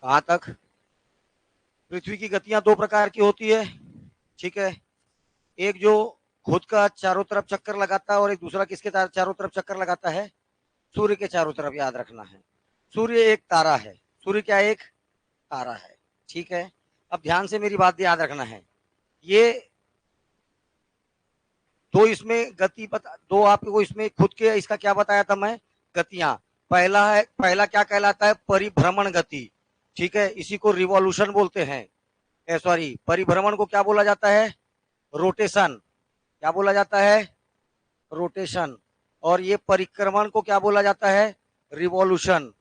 कहां तक? पृथ्वी की गतियां दो प्रकार की होती है, ठीक है। एक जो खुद का चारों तरफ चक्कर लगाता है और एक दूसरा किसके चारों तरफ चक्कर लगाता है? सूर्य के चारों तरफ, याद रखना है। सूर्य एक तारा है, सूर्य क्या एक तारा है, ठीक है। अब ध्यान से मेरी बात याद रखना है। ये दो इसमें गति बता, दो आपको इसमें खुद के इसका क्या बताया था मैं, गतियां। पहला क्या कहलाता है? परिभ्रमण गति, ठीक है। इसी को रिवॉल्यूशन बोलते हैं। सॉरी, परिभ्रमण को क्या बोला जाता है? रोटेशन। क्या बोला जाता है? रोटेशन। और ये परिक्रमण को क्या बोला जाता है? रिवॉल्यूशन,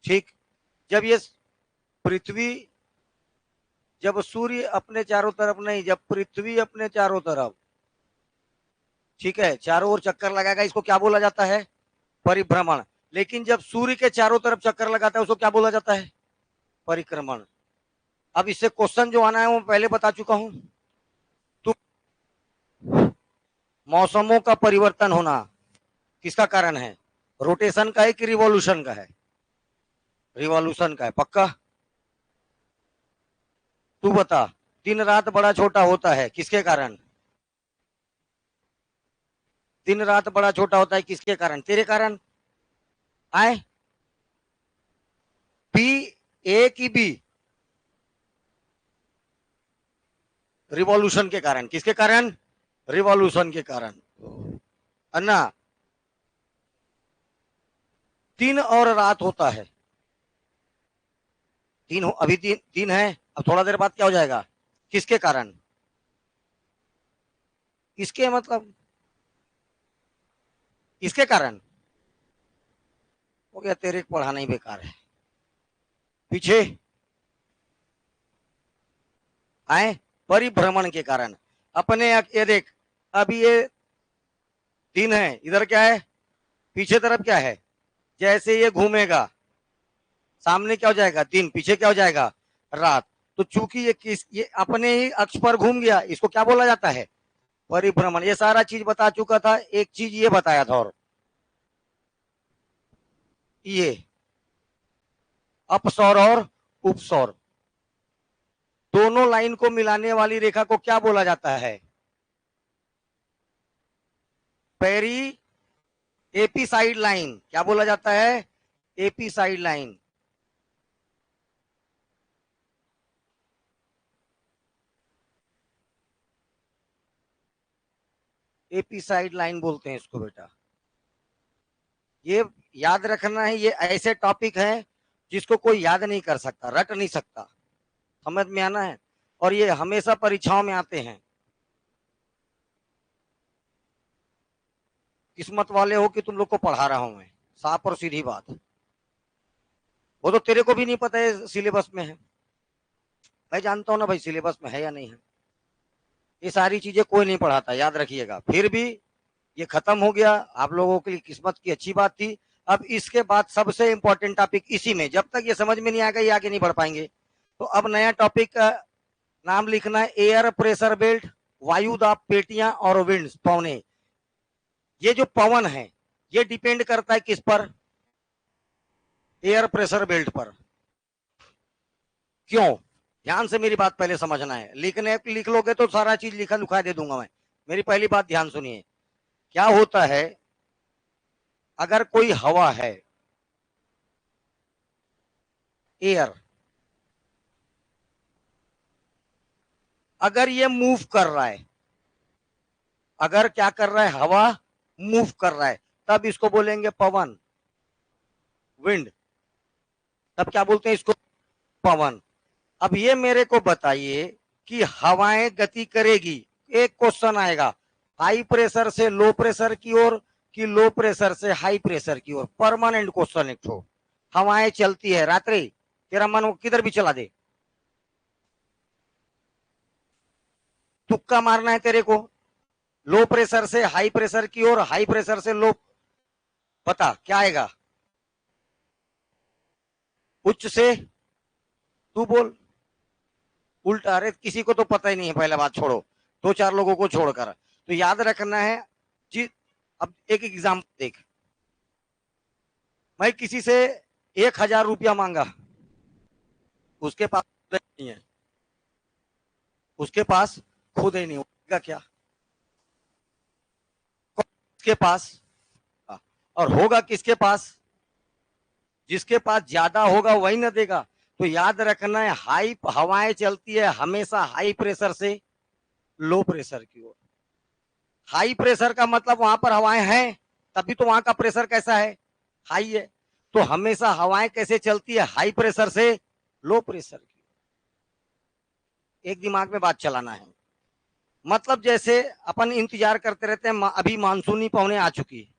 ठीक। जब ये पृथ्वी, जब सूर्य अपने चारों तरफ नहीं, जब पृथ्वी अपने चारों तरफ, ठीक है, चारों ओर चक्कर लगाएगा, इसको क्या बोला जाता है? परिभ्रमण। लेकिन जब सूर्य के चारों तरफ चक्कर लगाता है उसको क्या बोला जाता है? परिक्रमण। अब इससे क्वेश्चन जो आना है वो पहले बता चुका हूं। तो मौसमों का परिवर्तन होना किसका कारण है? रोटेशन का है कि रिवॉल्यूशन का है? रिवॉल्यूशन का है, पक्का? तू बता। दिन रात बड़ा छोटा होता है किसके कारण? दिन रात बड़ा छोटा होता है किसके कारण? तेरे कारण। आए बी, ए की बी? रिवॉल्यूशन के कारण। किसके कारण? रिवॉल्यूशन के कारण। अन्ना, दिन और रात होता है। दिन अभी दिन है, अब थोड़ा देर बाद क्या हो जाएगा? किसके कारण? किसके मतलब किसके कारण? हो गया, तेरे को पढ़ाना ही बेकार है। पीछे आए, परिभ्रमण के कारण। अपने ये देख, अभी ये दिन है, इधर क्या है? पीछे तरफ क्या है? जैसे ये घूमेगा, सामने क्या हो जाएगा? दिन, पीछे क्या हो जाएगा? रात। तो चूंकि ये अपने ही अक्ष पर घूम गया, इसको क्या बोला जाता है? परिभ्रमण। ये सारा चीज बता चुका था, एक चीज ये बताया था, और ये अपसौर और उपसौर दोनों लाइन को मिलाने वाली रेखा को क्या बोला जाता है? पेरी एपी साइड लाइन। क्या बोला जाता है? AP side line. AP side line बोलते हैं इसको बेटा। ये याद रखना है, ये ऐसे टॉपिक हैं जिसको कोई याद नहीं कर सकता, रट नहीं सकता, समझ में आना है। और ये हमेशा परीक्षाओं में आते हैं। किस्मत वाले हो कि तुम लोग को पढ़ा रहा हूं मैं, साफ और सीधी बात। वो तो तेरे को भी नहीं पता है सिलेबस में है, मैं जानता हूं ना भाई सिलेबस में है या नहीं है। ये सारी चीजें कोई नहीं पढ़ाता, याद रखिएगा। फिर भी ये खत्म हो गया, आप लोगों के लिए किस्मत की अच्छी बात थी। अब इसके बाद सबसे इंपॉर्टेंट टॉपिक इसी में, जब तक ये समझ में नहीं आएगा ये आगे नहीं बढ़ पाएंगे। तो अब नया टॉपिक का नाम लिखना है, एयर प्रेशर बेल्ट, वायु दाब पेटियां और विंड्स, पवने। ये जो पवन है ये डिपेंड करता है किस पर? एयर प्रेशर बेल्ट पर। क्यों? ध्यान से मेरी बात पहले समझना है, लिख लोगे तो सारा चीज लिखा लुखा दे दूंगा मैं। मेरी पहली बात ध्यान सुनिए। क्या होता है, अगर कोई हवा है, एयर, अगर ये मूव कर रहा है, अगर क्या कर रहा है, हवा मूव कर रहा है, तब इसको बोलेंगे पवन, विंड। तब क्या बोलते हैं इसको? पवन। अब ये मेरे को बताइए कि हवाएं गति करेगी, एक क्वेश्चन आएगा, हाई प्रेशर से लो प्रेशर की ओर कि लो प्रेशर से हाई प्रेशर की ओर? परमानेंट क्वेश्चन एक ठो। हवाएं चलती है रात्रि, तेरा मन वो किधर भी चला दे, तुक्का मारना है तेरे को। लो प्रेशर से हाई प्रेशर की ओर, हाई प्रेशर से लो, बता क्या आएगा? उच्च से, तू बोल। उल्टा? अरे किसी को तो पता ही नहीं है, पहला बात छोड़ो, दो चार लोगों को छोड़कर। तो याद रखना है जी। अब एक एग्जाम्पल देख, मैं किसी से 1,000 रुपया मांगा, उसके पास खुद नहीं है, उसके पास खुद ही नहीं होगा क्या, किसके पास, और होगा किसके पास, जिसके पास ज्यादा होगा वही ना देगा। तो याद रखना है, हाई हवाएं चलती है हमेशा हाई प्रेशर से लो प्रेशर की ओर। हाई प्रेशर का मतलब वहां पर हवाएं हैं, तभी तो वहां का प्रेशर कैसा है, हाई है। तो हमेशा हवाएं कैसे चलती है, हाई प्रेशर से लो प्रेशर की। एक दिमाग में बात चलाना है। मतलब जैसे अपन इंतजार करते रहते हैं, अभी मानसूनी पवनें आ चुकी है,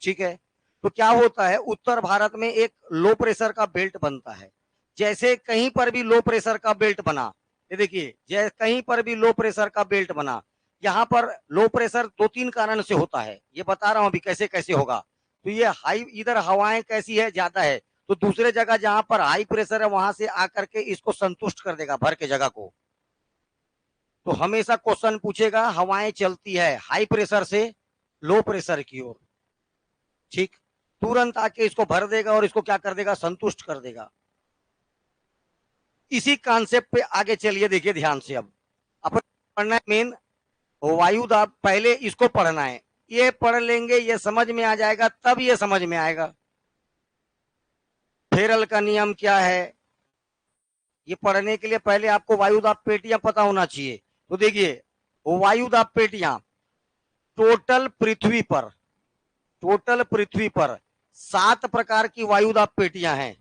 ठीक है, तो क्या होता है, उत्तर भारत में एक लो प्रेशर का बेल्ट बनता है। जैसे कहीं पर भी लो प्रेशर का बेल्ट बना, ये देखिए, जैसे कहीं पर भी लो प्रेशर का बेल्ट बना, यहाँ पर लो प्रेशर दो तीन कारण से होता है, ये बता रहा हूं अभी कैसे कैसे होगा। तो ये हाई, इधर हवाएं कैसी है, ज्यादा है, तो दूसरे जगह जहां पर हाई प्रेशर है वहां से आकर के इसको संतुष्ट कर देगा, भर के जगह को। तो हमेशा क्वेश्चन पूछेगा, हवाएं चलती है हाई प्रेशर से लो प्रेशर की ओर, ठीक, तुरंत आके इसको भर देगा और इसको क्या कर देगा, संतुष्ट कर देगा। इसी कॉन्सेप्ट पे आगे चलिए, देखिए ध्यान से। अब अपन पढ़ना है मेन वायु दाब, पहले इसको पढ़ना है, ये पढ़ लेंगे, ये समझ में आ जाएगा, तब ये समझ में आएगा फेरल का नियम क्या है। ये पढ़ने के लिए पहले आपको वायुदाब पेटियां पता होना चाहिए। तो देखिए, वायुदाब पेटियां टोटल पृथ्वी पर, टोटल पृथ्वी पर 7 प्रकार की वायुदाब पेटियां हैं।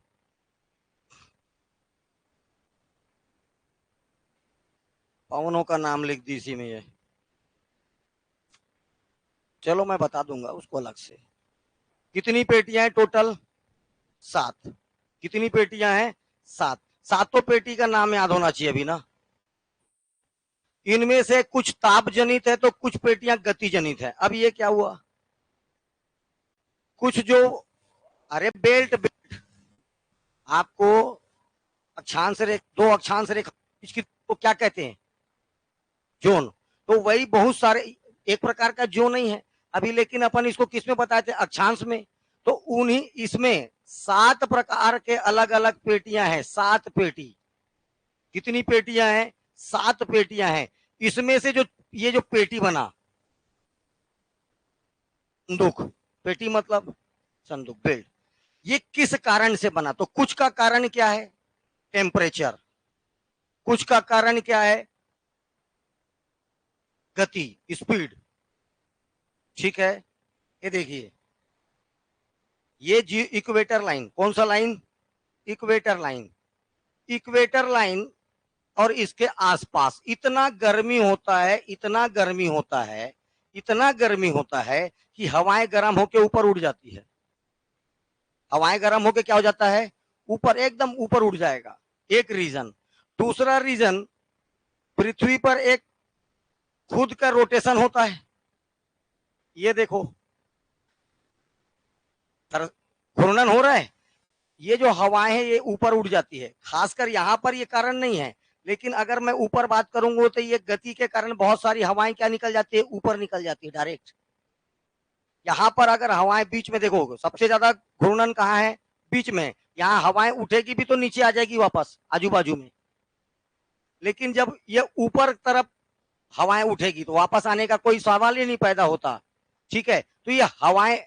पवनों का नाम लिख दी इसी में, ये चलो मैं बता दूंगा उसको अलग से। कितनी पेटियां हैं टोटल, 7। कितनी पेटियां हैं, 7। सातों पेटी का नाम याद होना चाहिए अभी ना। इनमें से कुछ ताप जनित है तो कुछ पेटियां गति जनित है। अब ये क्या हुआ, कुछ जो, अरे बेल्ट बेल्ट आपको अक्षांश रेखा, दो अक्षांश रेखा इसकी तो क्या कहते हैं, जोन। तो वही बहुत सारे, एक प्रकार का जोन नहीं है अभी, लेकिन अपन इसको किस में बताए थे, अक्षांश में। तो उन्हीं इसमें 7 प्रकार के अलग अलग पेटियां हैं, 7 पेटी। कितनी पेटियां हैं, 7 पेटियां हैं। इसमें से जो ये जो पेटी बना, संदूक, पेटी मतलब संदूक, बेल्ट, ये किस कारण से बना, तो कुछ का कारण क्या है, टेम्परेचर, कुछ का कारण क्या है, गति, स्पीड, ठीक है। ये देखिए, ये जी इक्वेटर लाइन, कौन सा line, equator line, equator line और इसके आसपास इतना गर्मी होता है, इतना गर्मी होता है, इतना गर्मी होता है कि हवाएं गर्म होकर ऊपर उड़ जाती है। हवाएं गर्म होकर क्या हो जाता है, ऊपर, एकदम ऊपर उड़ जाएगा, एक रीजन। दूसरा रीजन, पृथ्वी पर एक खुद का रोटेशन होता है। ये देखो, घूर्णन हो रहा है, ये जो हवाएं हैं ये ऊपर उड़ जाती है। खासकर यहाँ पर ये कारण नहीं है, लेकिन अगर मैं ऊपर बात करूंगा तो ये गति के कारण बहुत सारी हवाएं क्या निकल जाती है, ऊपर निकल जाती है डायरेक्ट। यहाँ पर अगर हवाएं बीच में, देखो सबसे ज्यादा घूर्णन कहाँ है, बीच में। यहाँ हवाएं उठेगी भी तो नीचे आ जाएगी वापस आजू बाजू में, लेकिन जब ये ऊपर तरफ हवाएं उठेगी तो वापस आने का कोई सवाल ही नहीं पैदा होता, ठीक है। तो ये हवाएं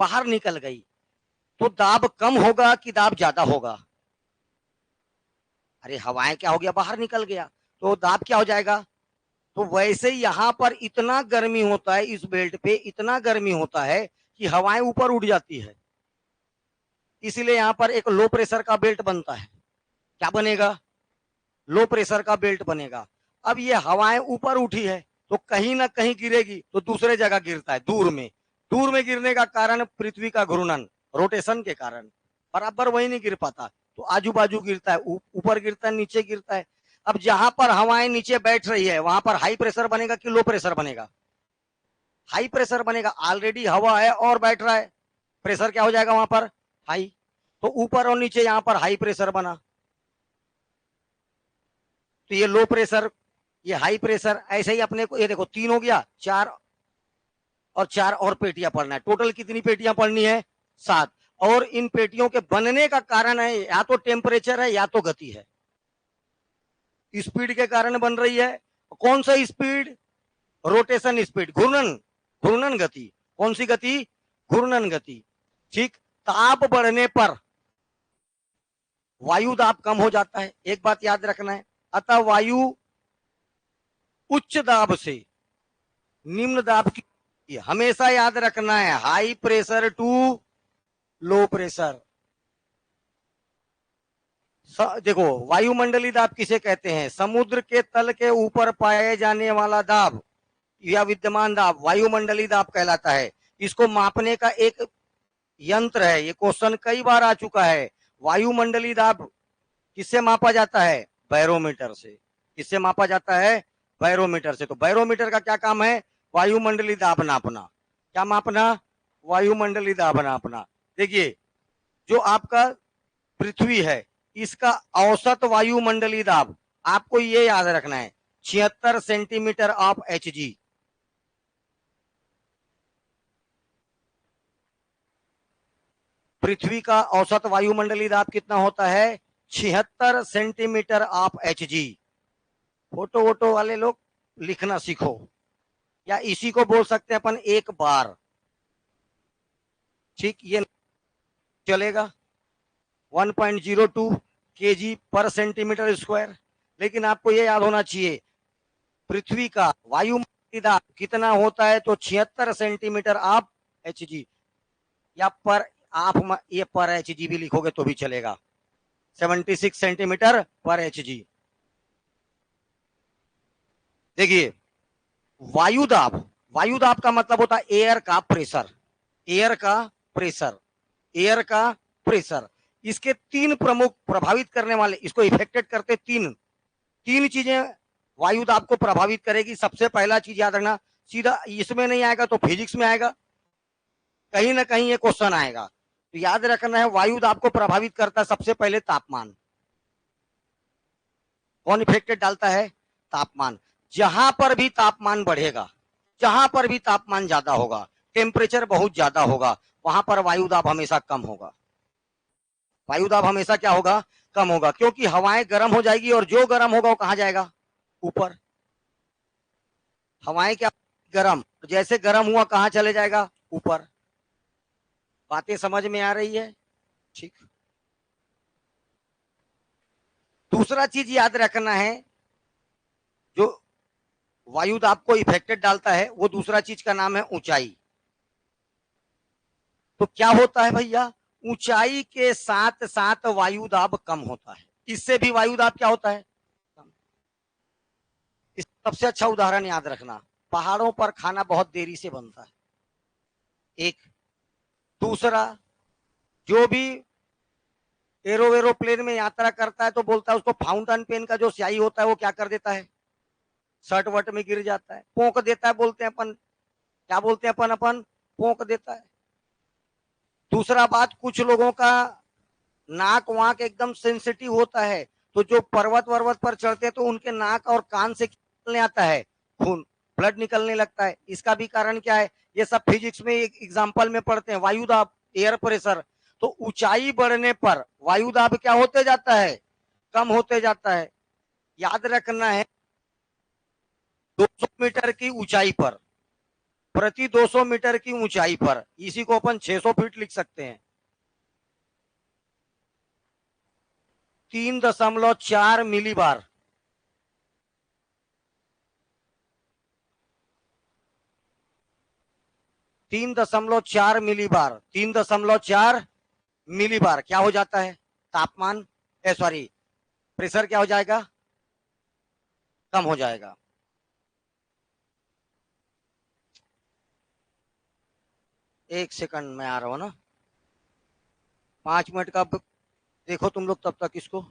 बाहर निकल गई, तो दाब कम होगा कि दाब ज्यादा होगा, अरे हवाएं क्या हो गया, बाहर निकल गया, तो दाब क्या हो जाएगा। तो वैसे ही यहां पर इतना गर्मी होता है, इस बेल्ट पे इतना गर्मी होता है कि हवाएं ऊपर उड़ जाती है, इसलिए यहां पर एक लो प्रेशर का बेल्ट बनता है। क्या बनेगा, लो प्रेशर का बेल्ट बनेगा। अब ये हवाएं ऊपर उठी है तो कहीं ना कहीं गिरेगी, तो दूसरे जगह गिरता है, दूर में। दूर में गिरने का कारण पृथ्वी का घूर्णन, रोटेशन के कारण बराबर वही नहीं गिर पाता, तो आजू बाजू गिरता है, ऊपर गिरता है, नीचे गिरता है। अब जहां पर हवाएं नीचे बैठ रही है वहां पर हाई प्रेशर बनेगा कि लो प्रेशर बनेगा, हाई प्रेशर बनेगा। ऑलरेडी हवा है और बैठ रहा है, प्रेशर क्या हो जाएगा वहां पर, हाई। तो ऊपर और नीचे यहां पर हाई प्रेशर बना, तो ये लो प्रेशर, ये हाई प्रेशर। ऐसे ही अपने को, ये देखो 3 हो गया, 4 और 4 और पेटियां पढ़ना है। टोटल कितनी पेटियां पढ़नी है, 7। और इन पेटियों के बनने का कारण है या तो टेम्परेचर है या तो गति है। स्पीड के कारण बन रही है। कौन सा स्पीड? रोटेशन स्पीड, घूर्णन, घूर्णन गति। कौन सी गति? घूर्णन गति। ठीक। ताप बढ़ने पर वायु दाब कम हो जाता है, एक बात याद रखना है। अतः वायु उच्च दाब से निम्न दाब की, हमेशा याद रखना है, high pressure to low pressure. देखो, वायुमंडलीय दाब किसे कहते हैं? समुद्र के तल के ऊपर पाए जाने वाला दाब या विद्यमान दाब वायुमंडलीय दाब कहलाता है। इसको मापने का एक यंत्र है, ये क्वेश्चन कई बार आ चुका है। वायुमंडलीय दाब किससे मापा जाता है? बैरोमीटर से। किससे मापा जाता है? बैरोमीटर से। तो बैरोमीटर का क्या काम है? वायुमंडलीय दाब नापना। क्या मापना? वायुमंडलीय दाब नापना। देखिए, जो आपका पृथ्वी है, इसका औसत वायुमंडलीय दाब आपको ये याद रखना है, 76 सेंटीमीटर ऑफ एचजी। पृथ्वी का औसत वायुमंडलीय दाब कितना होता है? 76 सेंटीमीटर ऑफ एचजी। फोटो वोटो वाले लोग लिखना सीखो, या इसी को बोल सकते हैं अपन एक बार। ठीक, ये चलेगा 1.02 केजी पर सेंटीमीटर स्क्वायर। लेकिन आपको ये याद होना चाहिए, पृथ्वी का वायुमंडलीय दाब कितना होता है? तो 76 सेंटीमीटर ऑफ एचजी, या पर आप ये पर एचजी भी लिखोगे तो भी चलेगा, 76 सेंटीमीटर पर एचजी। देखिए, वायुदाब, वायुदाब का मतलब होता है एयर का प्रेशर। एयर का प्रेशर, एयर का प्रेशर। इसके तीन प्रमुख प्रभावित करने वाले, इसको इफेक्टेड करते तीन तीन चीजें वायुदाब को प्रभावित करेगी। सबसे पहला चीज याद रखना, सीधा इसमें नहीं आएगा तो फिजिक्स में आएगा, कहीं ना कहीं ये क्वेश्चन आएगा। तो याद रखना है, वायुदाब को प्रभावित करता है सबसे पहले तापमान। कौन इफेक्टेड डालता है? तापमान। जहां पर भी तापमान बढ़ेगा, जहां पर भी तापमान ज्यादा होगा, टेम्परेचर बहुत ज्यादा होगा, वहां पर वायुदाब हमेशा कम होगा। वायुदाब हमेशा क्या होगा? कम होगा, क्योंकि हवाएं गर्म हो जाएगी, और जो गर्म होगा वो कहां जाएगा? ऊपर। हवाएं क्या? गर्म, जैसे गर्म हुआ कहां चले जाएगा? ऊपर। बातें समझ में आ रही है? ठीक। दूसरा चीज याद रखना है, जो वायुदाब को इफेक्टेड डालता है, वो दूसरा चीज का नाम है ऊंचाई। तो क्या होता है भैया? ऊंचाई के साथ साथ वायुदाब कम होता है। इससे भी वायुदाब क्या होता है? कम। इस सबसे अच्छा उदाहरण याद रखना, पहाड़ों पर खाना बहुत देरी से बनता है, एक। दूसरा, जो भी एरोप्लेन में यात्रा करता है तो बोलता है उसको फाउंटेन पेन का जो स्याही होता है वो क्या कर देता है? शर्ट वर्ट में गिर जाता है, पोंक देता है, बोलते हैं अपन। क्या बोलते हैं अपन? अपन पोंक देता है। दूसरा बात, कुछ लोगों का नाक वाक एकदम सेंसिटिव होता है, तो जो पर्वत वर्वत पर चढ़ते हैं तो उनके नाक और कान से निकलने आता है खून, ब्लड निकलने लगता है। इसका भी कारण क्या है? ये सब फिजिक्स में एक एग्जाम्पल में पढ़ते हैं, वायुदाब, एयर प्रेशर। तो ऊंचाई बढ़ने पर वायुदाब क्या होते जाता है? कम होते जाता है। याद रखना है, 200 मीटर की ऊंचाई पर, प्रति 200 मीटर की ऊंचाई पर, इसी को अपन 600 फीट लिख सकते हैं, 3.4 मिली बार। 3.4 मिली बार, 3.4 मिली बार क्या हो जाता है? तापमान, सॉरी, प्रेशर क्या हो जाएगा? कम हो जाएगा। एक सेकंड में आ रहा हूं ना, 5 मिनट का देखो तुम लोग तब तक इसको।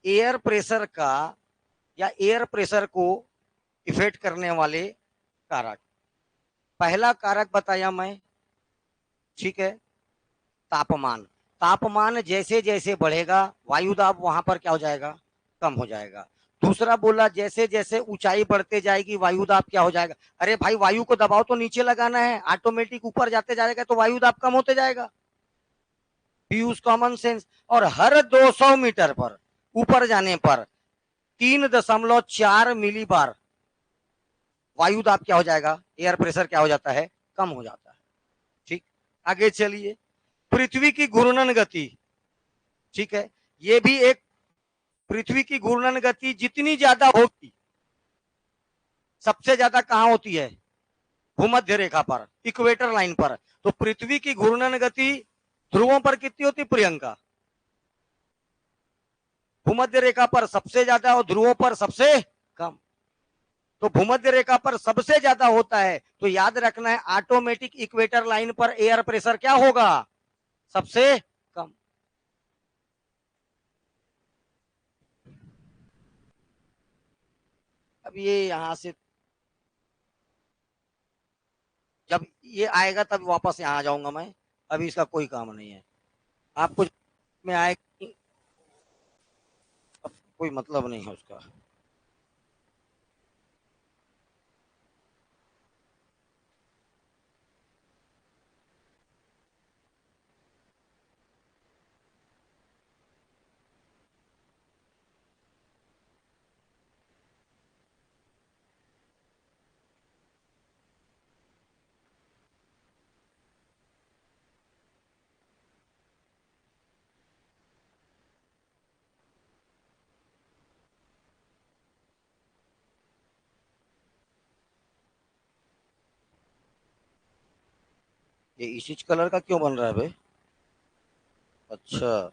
एयर प्रेशर का या एयर प्रेशर को इफेक्ट करने वाले कारक। पहला कारक बताया मैं, ठीक है, तापमान। तापमान जैसे जैसे बढ़ेगा वायु दाब वहां पर क्या हो जाएगा, कम हो जाएगा। दूसरा बोला जैसे जैसे ऊंचाई बढ़ते जाएगी वायु दाब क्या हो जाएगा। अरे भाई वायु को दबाव तो नीचे लगाना है, ऑटोमेटिक ऊपर जाते जाएगा तो वायु दाब कम होते जाएगा। Use common sense. और हर 200 मीटर पर ऊपर जाने पर 3.4 मिली बार वायु दाब क्या हो जाएगा, एयर प्रेशर क्या हो जाता है, कम हो जाता है। ठीक, आगे चलिए। पृथ्वी की घूर्णन गति, ठीक है, ये भी एक, पृथ्वी की घूर्णन गति जितनी ज्यादा होगी, सबसे ज्यादा कहां होती है, भूमध्य रेखा पर, इक्वेटर लाइन पर। तो पृथ्वी की घूर्णन गति ध्रुवों पर कितनी होती प्रियंका, भूमध्य रेखा पर सबसे ज्यादा और ध्रुवों पर सबसे कम। तो भूमध्य रेखा पर सबसे ज्यादा होता है, तो याद रखना है ऑटोमेटिक इक्वेटर लाइन पर एयर प्रेशर क्या होगा, सबसे कम। अब ये यहां से जब ये आएगा तब वापस यहाँ आ जाऊंगा मैं, अभी इसका कोई काम नहीं है। आपको में आए कोई मतलब नहीं है उसका। ये इसी कलर का क्यों बन रहा है भाई। अच्छा,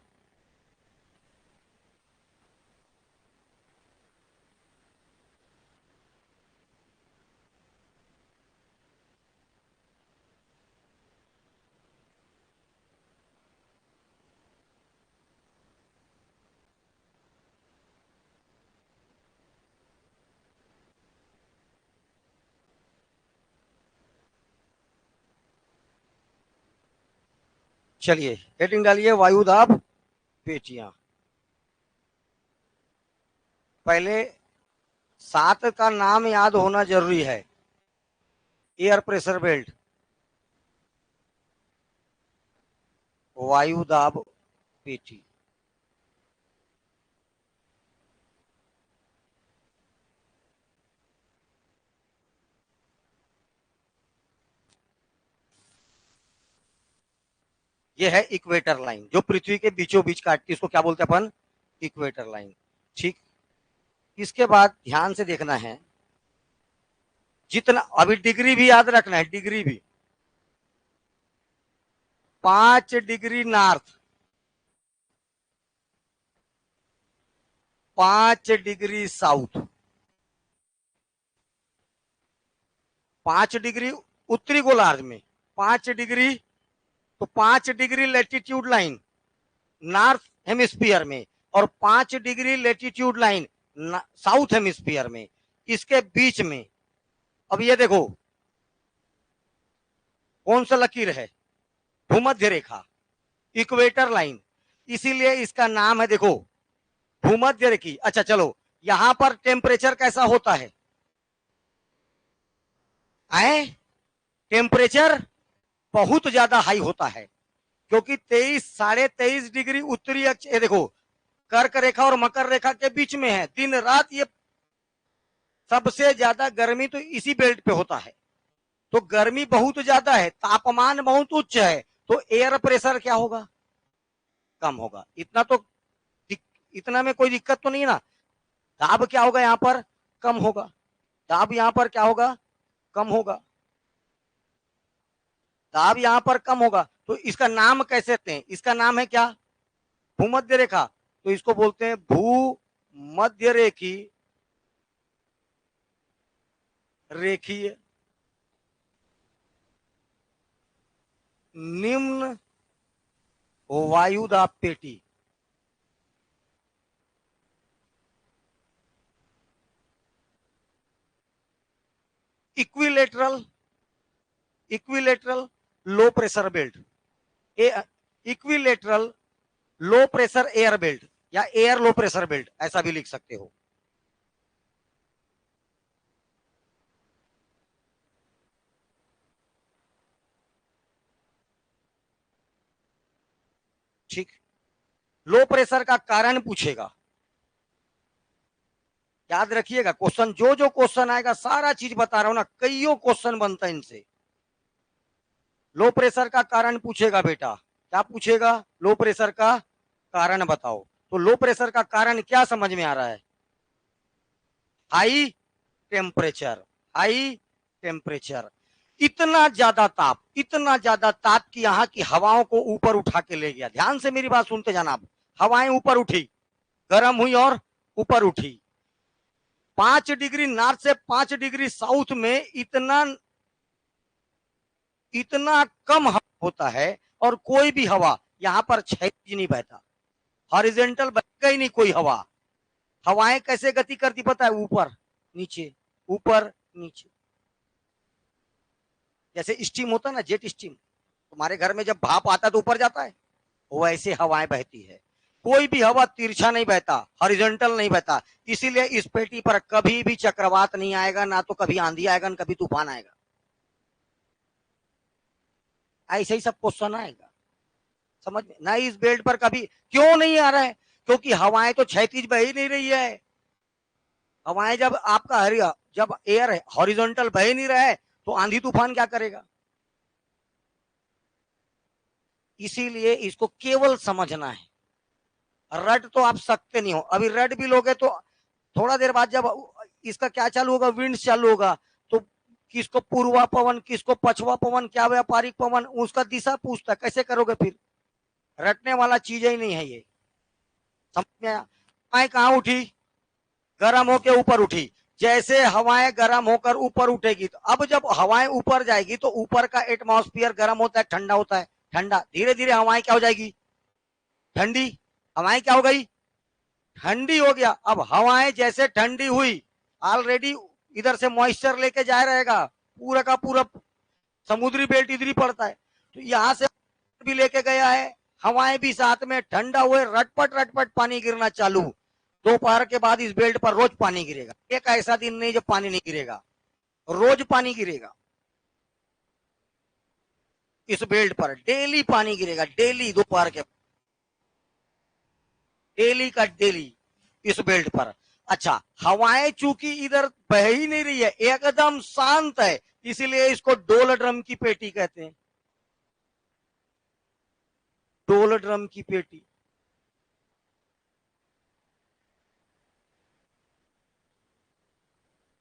चलिए हेडिंग डालिए वायु दाब पेटियां। पहले 7 का नाम याद होना जरूरी है। एयर प्रेशर बेल्ट, वायु दाब पेटी, ये है इक्वेटर लाइन जो पृथ्वी के बीचों बीच काटती है, इसको क्या बोलते हैं अपन, इक्वेटर लाइन। ठीक, इसके बाद ध्यान से देखना है, जितना अभी डिग्री भी याद रखना है, डिग्री भी 5 degree north, 5 degree south, 5 degree उत्तरी गोलार्ध में, 5 डिग्री, तो 5 degree latitude line north hemisphere में, और 5 degree latitude line south hemisphere में, इसके बीच में। अब ये देखो कौन सा लकीर है, भूमध्य रेखा, इक्वेटर लाइन, इसीलिए इसका नाम है देखो भूमध्य रेखी। अच्छा चलो, यहां पर टेम्परेचर कैसा होता है, आए, टेम्परेचर बहुत ज्यादा हाई होता है, क्योंकि 23 साढ़े 23 डिग्री उत्तरी अक्ष, ये देखो कर्क रेखा और मकर रेखा के बीच में है, दिन रात ये सबसे ज्यादा गर्मी तो इसी बेल्ट पे होता है। तो गर्मी बहुत ज्यादा है, तापमान बहुत उच्च है, तो एयर प्रेशर क्या होगा, कम होगा। इतना तो, इतना में कोई दिक्कत तो नहीं है ना। दाब क्या होगा यहां पर, कम होगा। दाब यहां पर क्या होगा, कम होगा। दाब यहां पर कम होगा, तो इसका नाम कैसे देते हैं, इसका नाम है क्या, भूमध्य रेखा। तो इसको बोलते हैं भू मध्य रेखी रेखीय निम्न वायुदाब पेटी। Equilateral, equilateral low pressure belt, equilateral low pressure air belt या एयर लो प्रेशर बेल्ट, ऐसा भी लिख सकते हो। ठीक, लो प्रेशर का कारण पूछेगा, याद रखिएगा। क्वेश्चन जो जो क्वेश्चन आएगा सारा चीज बता रहा हूं ना, कईयों क्वेश्चन बनता है इनसे। लो प्रेशर का कारण पूछेगा बेटा, क्या पूछेगा? लो प्रेशर का कारण बताओ। तो लो प्रेशर का कारण क्या समझ में आ रहा है? हाई टेम्परेचर, हाई टेम्परेचर, इतना ज्यादा ताप, इतना ज्यादा ताप कि यहाँ की हवाओं को ऊपर उठा के ले गया। ध्यान से मेरी बात सुनते जाना आप। हवाएं ऊपर उठी, गर्म हुई और ऊपर उठी। 5 डिग्री नॉर्थ से 5 डिग्री साउथ में इतना इतना कम हवा होता है, और कोई भी हवा यहां पर क्षैतिज नहीं बहता, हॉरिजॉन्टल बहेगा ही नहीं कोई हवा। हवाएं कैसे गति करती पता है? ऊपर नीचे, ऊपर नीचे। जैसे स्टीम होता है ना, जेट स्टीम, तुम्हारे घर में जब भाप आता है तो ऊपर जाता है, वैसे हवाएं बहती है। कोई भी हवा तिरछा नहीं बहता, हॉरिजॉन्टल नहीं बहता। इसीलिए इस पेटी पर कभी भी चक्रवात नहीं आएगा, ना तो कभी आंधी आएगा, ना कभी तूफान आएगा। ऐसे ही सब क्वेश्चन आएगा, समझ में ना। इस बेल्ट पर कभी क्यों नहीं आ रहा है? क्योंकि हवाएं तो क्षैतिज बह ही नहीं रही है। हवाएं जब आपका जब एयर हॉरिजॉन्टल बह नहीं रहा है तो आंधी तूफान क्या करेगा? इसीलिए इसको केवल समझना है, रट तो आप सकते नहीं हो। अभी रट भी लोगे तो थोड़ा देर बाद जब इसका क्या चालू होगा, विंड चालू होगा, तो किसको पूर्वा पवन, किसको पछवा पवन, क्या व्यापारिक पवन, उसका दिशा पूछता है, कैसे करोगे फिर? रटने वाला चीज ही नहीं है ये, समझ में आया? हवाएं कहां उठी? गर्म होकर ऊपर उठी। जैसे हवाएं गर्म होकर ऊपर उठेगी, तो अब जब हवाएं ऊपर जाएगी तो ऊपर का एटमॉस्फेयर गर्म होता है, ठंडा होता है, ठंडा, धीरे धीरे हवाएं क्या हो जाएगी? ठंडी। हवाएं क्या हो गई? ठंडी हो गया। अब हवाएं जैसे ठंडी हुई, ऑलरेडी इधर से मॉइस्चर लेके जा रहेगा, पूरा का पूरा समुद्री बेल्ट इधर ही पड़ता है, तो यहां से भी लेके गया है, हवाएं भी साथ में, ठंडा हुए, रटपट रटपट पानी गिरना चालू। दोपहर के बाद इस बेल्ट पर रोज पानी गिरेगा, एक ऐसा दिन नहीं जब पानी नहीं गिरेगा, रोज पानी गिरेगा। इस बेल्ट पर डेली पानी गिरेगा, डेली दोपहर के, डेली का डेली इस बेल्ट पर। अच्छा, हवाएं चूंकि इधर बह ही नहीं रही है, एकदम शांत है, इसीलिए इसको डोल ड्रम की पेटी कहते हैं। डोल ड्रम की पेटी।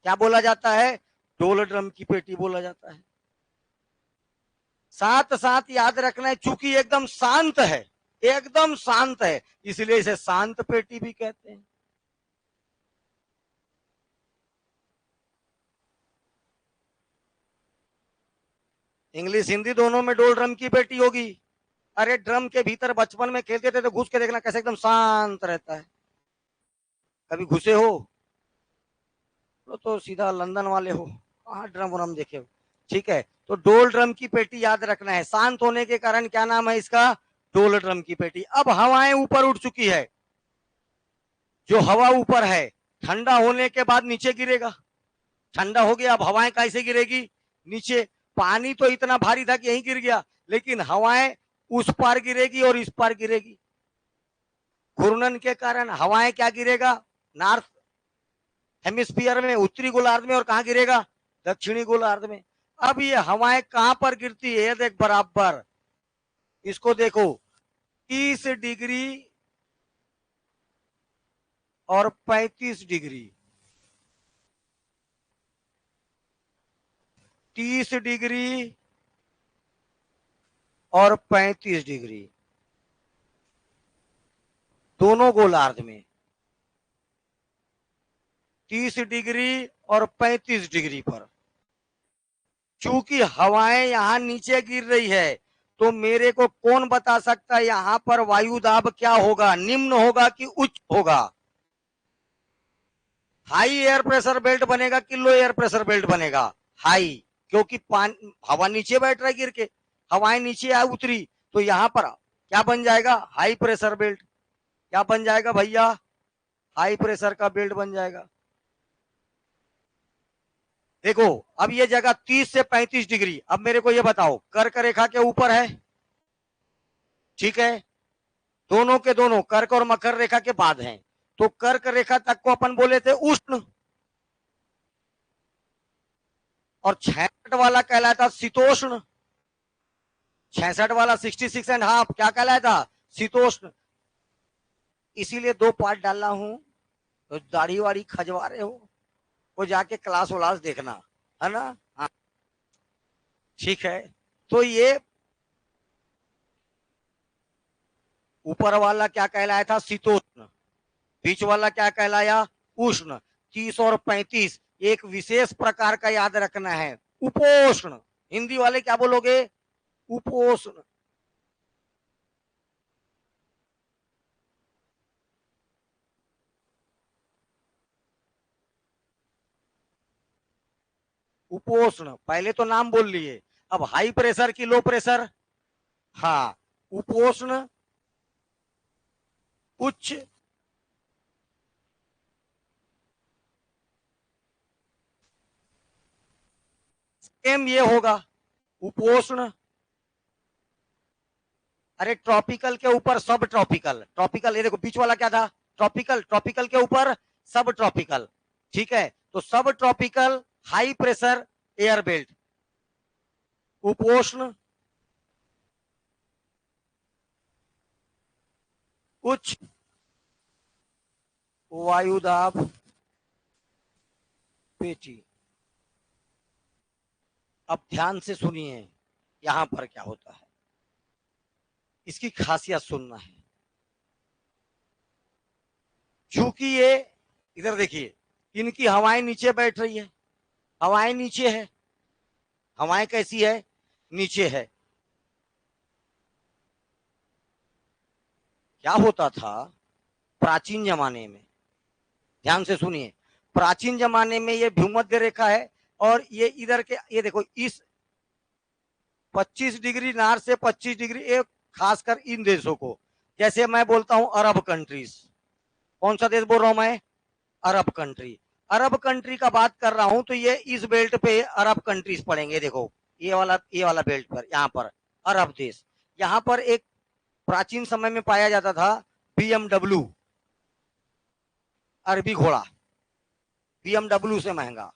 क्या बोला जाता है? डोल ड्रम की पेटी बोला जाता है। साथ साथ याद रखना है, चूंकि एकदम शांत है, एकदम शांत है, इसलिए इसे शांत पेटी भी कहते हैं। इंग्लिश हिंदी दोनों में डोल ड्रम की पेटी होगी। अरे ड्रम के भीतर बचपन में खेलते थे तो घुस के देखना कैसे एकदम शांत रहता है। कभी घुसे हो? तो सीधा लंदन वाले हो, कहाँ ड्रम व्रम देखे हो। ठीक है, तो डोल ड्रम की पेटी याद रखना है, शांत होने के कारण क्या नाम है इसका? डोल ड्रम की पेटी। अब हवाएं ऊपर उठ चुकी है, जो हवा ऊपर है ठंडा होने के बाद नीचे गिरेगा, ठंडा हो गया, अब हवाएं कैसे गिरेगी? नीचे। पानी तो इतना भारी था कि यहीं गिर गया, लेकिन हवाएं उस पार गिरेगी और इस पार गिरेगी। घूर्णन के कारण हवाएं क्या गिरेगा? नॉर्थ हेमिस्फीयर में, उत्तरी गोलार्ध में, और कहां गिरेगा? दक्षिणी गोलार्ध में। अब ये हवाएं कहां पर गिरती है? देख बराबर, इसको देखो, 30 डिग्री और 35 डिग्री, 30 डिग्री और 35 डिग्री, दोनों गोलार्ध में 30 डिग्री और 35 डिग्री पर। चूंकि हवाएं यहां नीचे गिर रही है, तो मेरे को कौन बता सकता है यहां पर वायु दाब क्या होगा? निम्न होगा कि उच्च होगा? हाई एयर प्रेशर बेल्ट बनेगा कि लो एयर प्रेशर बेल्ट बनेगा? हाई, क्योंकि पानी हवा नीचे बैठ रहा है गिर के, हवाएं नीचे आ उतरी, तो यहां पर क्या बन जाएगा, हाई प्रेशर बेल्ट। क्या बन जाएगा भैया, हाई प्रेशर का बेल्ट बन जाएगा। देखो अब ये जगह 30 से 35 डिग्री, अब मेरे को ये बताओ कर्क रेखा के ऊपर है, ठीक है, दोनों के दोनों कर्क और मकर रेखा के बाद हैं, तो कर्क रेखा तक को अपन बोले थे उष्ण, और 66 वाला कहलाता शीतोष्ण, 66 वाला 66.5 क्या कहलाता, शीतोष्ण। इसीलिए 2 पार्ट डाला हूं, तो दाढ़ी वाड़ी खजवा रहे हो वो जाके क्लास वलास देखना, है ना। हाँ ठीक है, तो ये ऊपर वाला क्या कहलाया था, शीतोष्ण, बीच वाला क्या कहलाया, उष्ण। 30 और 35 एक विशेष प्रकार का याद रखना है, उपोष्ण। हिंदी वाले क्या बोलोगे, उपोष्ण। उपोष्ण पहले तो नाम बोल लिए, अब हाई प्रेशर की लो प्रेशर, हाँ, उपोष्ण, उच्च, सेम ये होगा, उपोष्ण। अरे ट्रॉपिकल के ऊपर सब ट्रॉपिकल, ट्रॉपिकल ये देखो बीच वाला क्या था, ट्रॉपिकल, ट्रॉपिकल के ऊपर सब ट्रॉपिकल, ठीक है, तो सब tropical high pressure air belt, उपोष्ण, उच्च वायुदाब पेटी। अब ध्यान से सुनिए यहां पर क्या होता है, इसकी खासियत सुनना है। चूंकि ये इधर देखिए, इनकी हवाएं नीचे बैठ रही है, हवाएं नीचे है, हवाएं कैसी है, नीचे है। क्या होता था प्राचीन जमाने में, ध्यान से सुनिए, प्राचीन जमाने में ये भूमध्य रेखा है, और ये इधर के ये देखो इस 25 डिग्री नार्थ से 25 डिग्री, एक खासकर इन देशों को, जैसे मैं बोलता हूं अरब कंट्रीज, कौन सा देश बोल रहा हूं मैं, अरब कंट्री, अरब कंट्री का बात कर रहा हूं, तो ये इस बेल्ट पे अरब कंट्रीज पड़ेंगे, देखो ये वाला बेल्ट पर, यहाँ पर अरब देश, यहाँ पर एक प्राचीन समय में पाया जाता था बीएमडब्ल्यू, अरबी घोड़ा, बीएमडब्ल्यू से महंगा,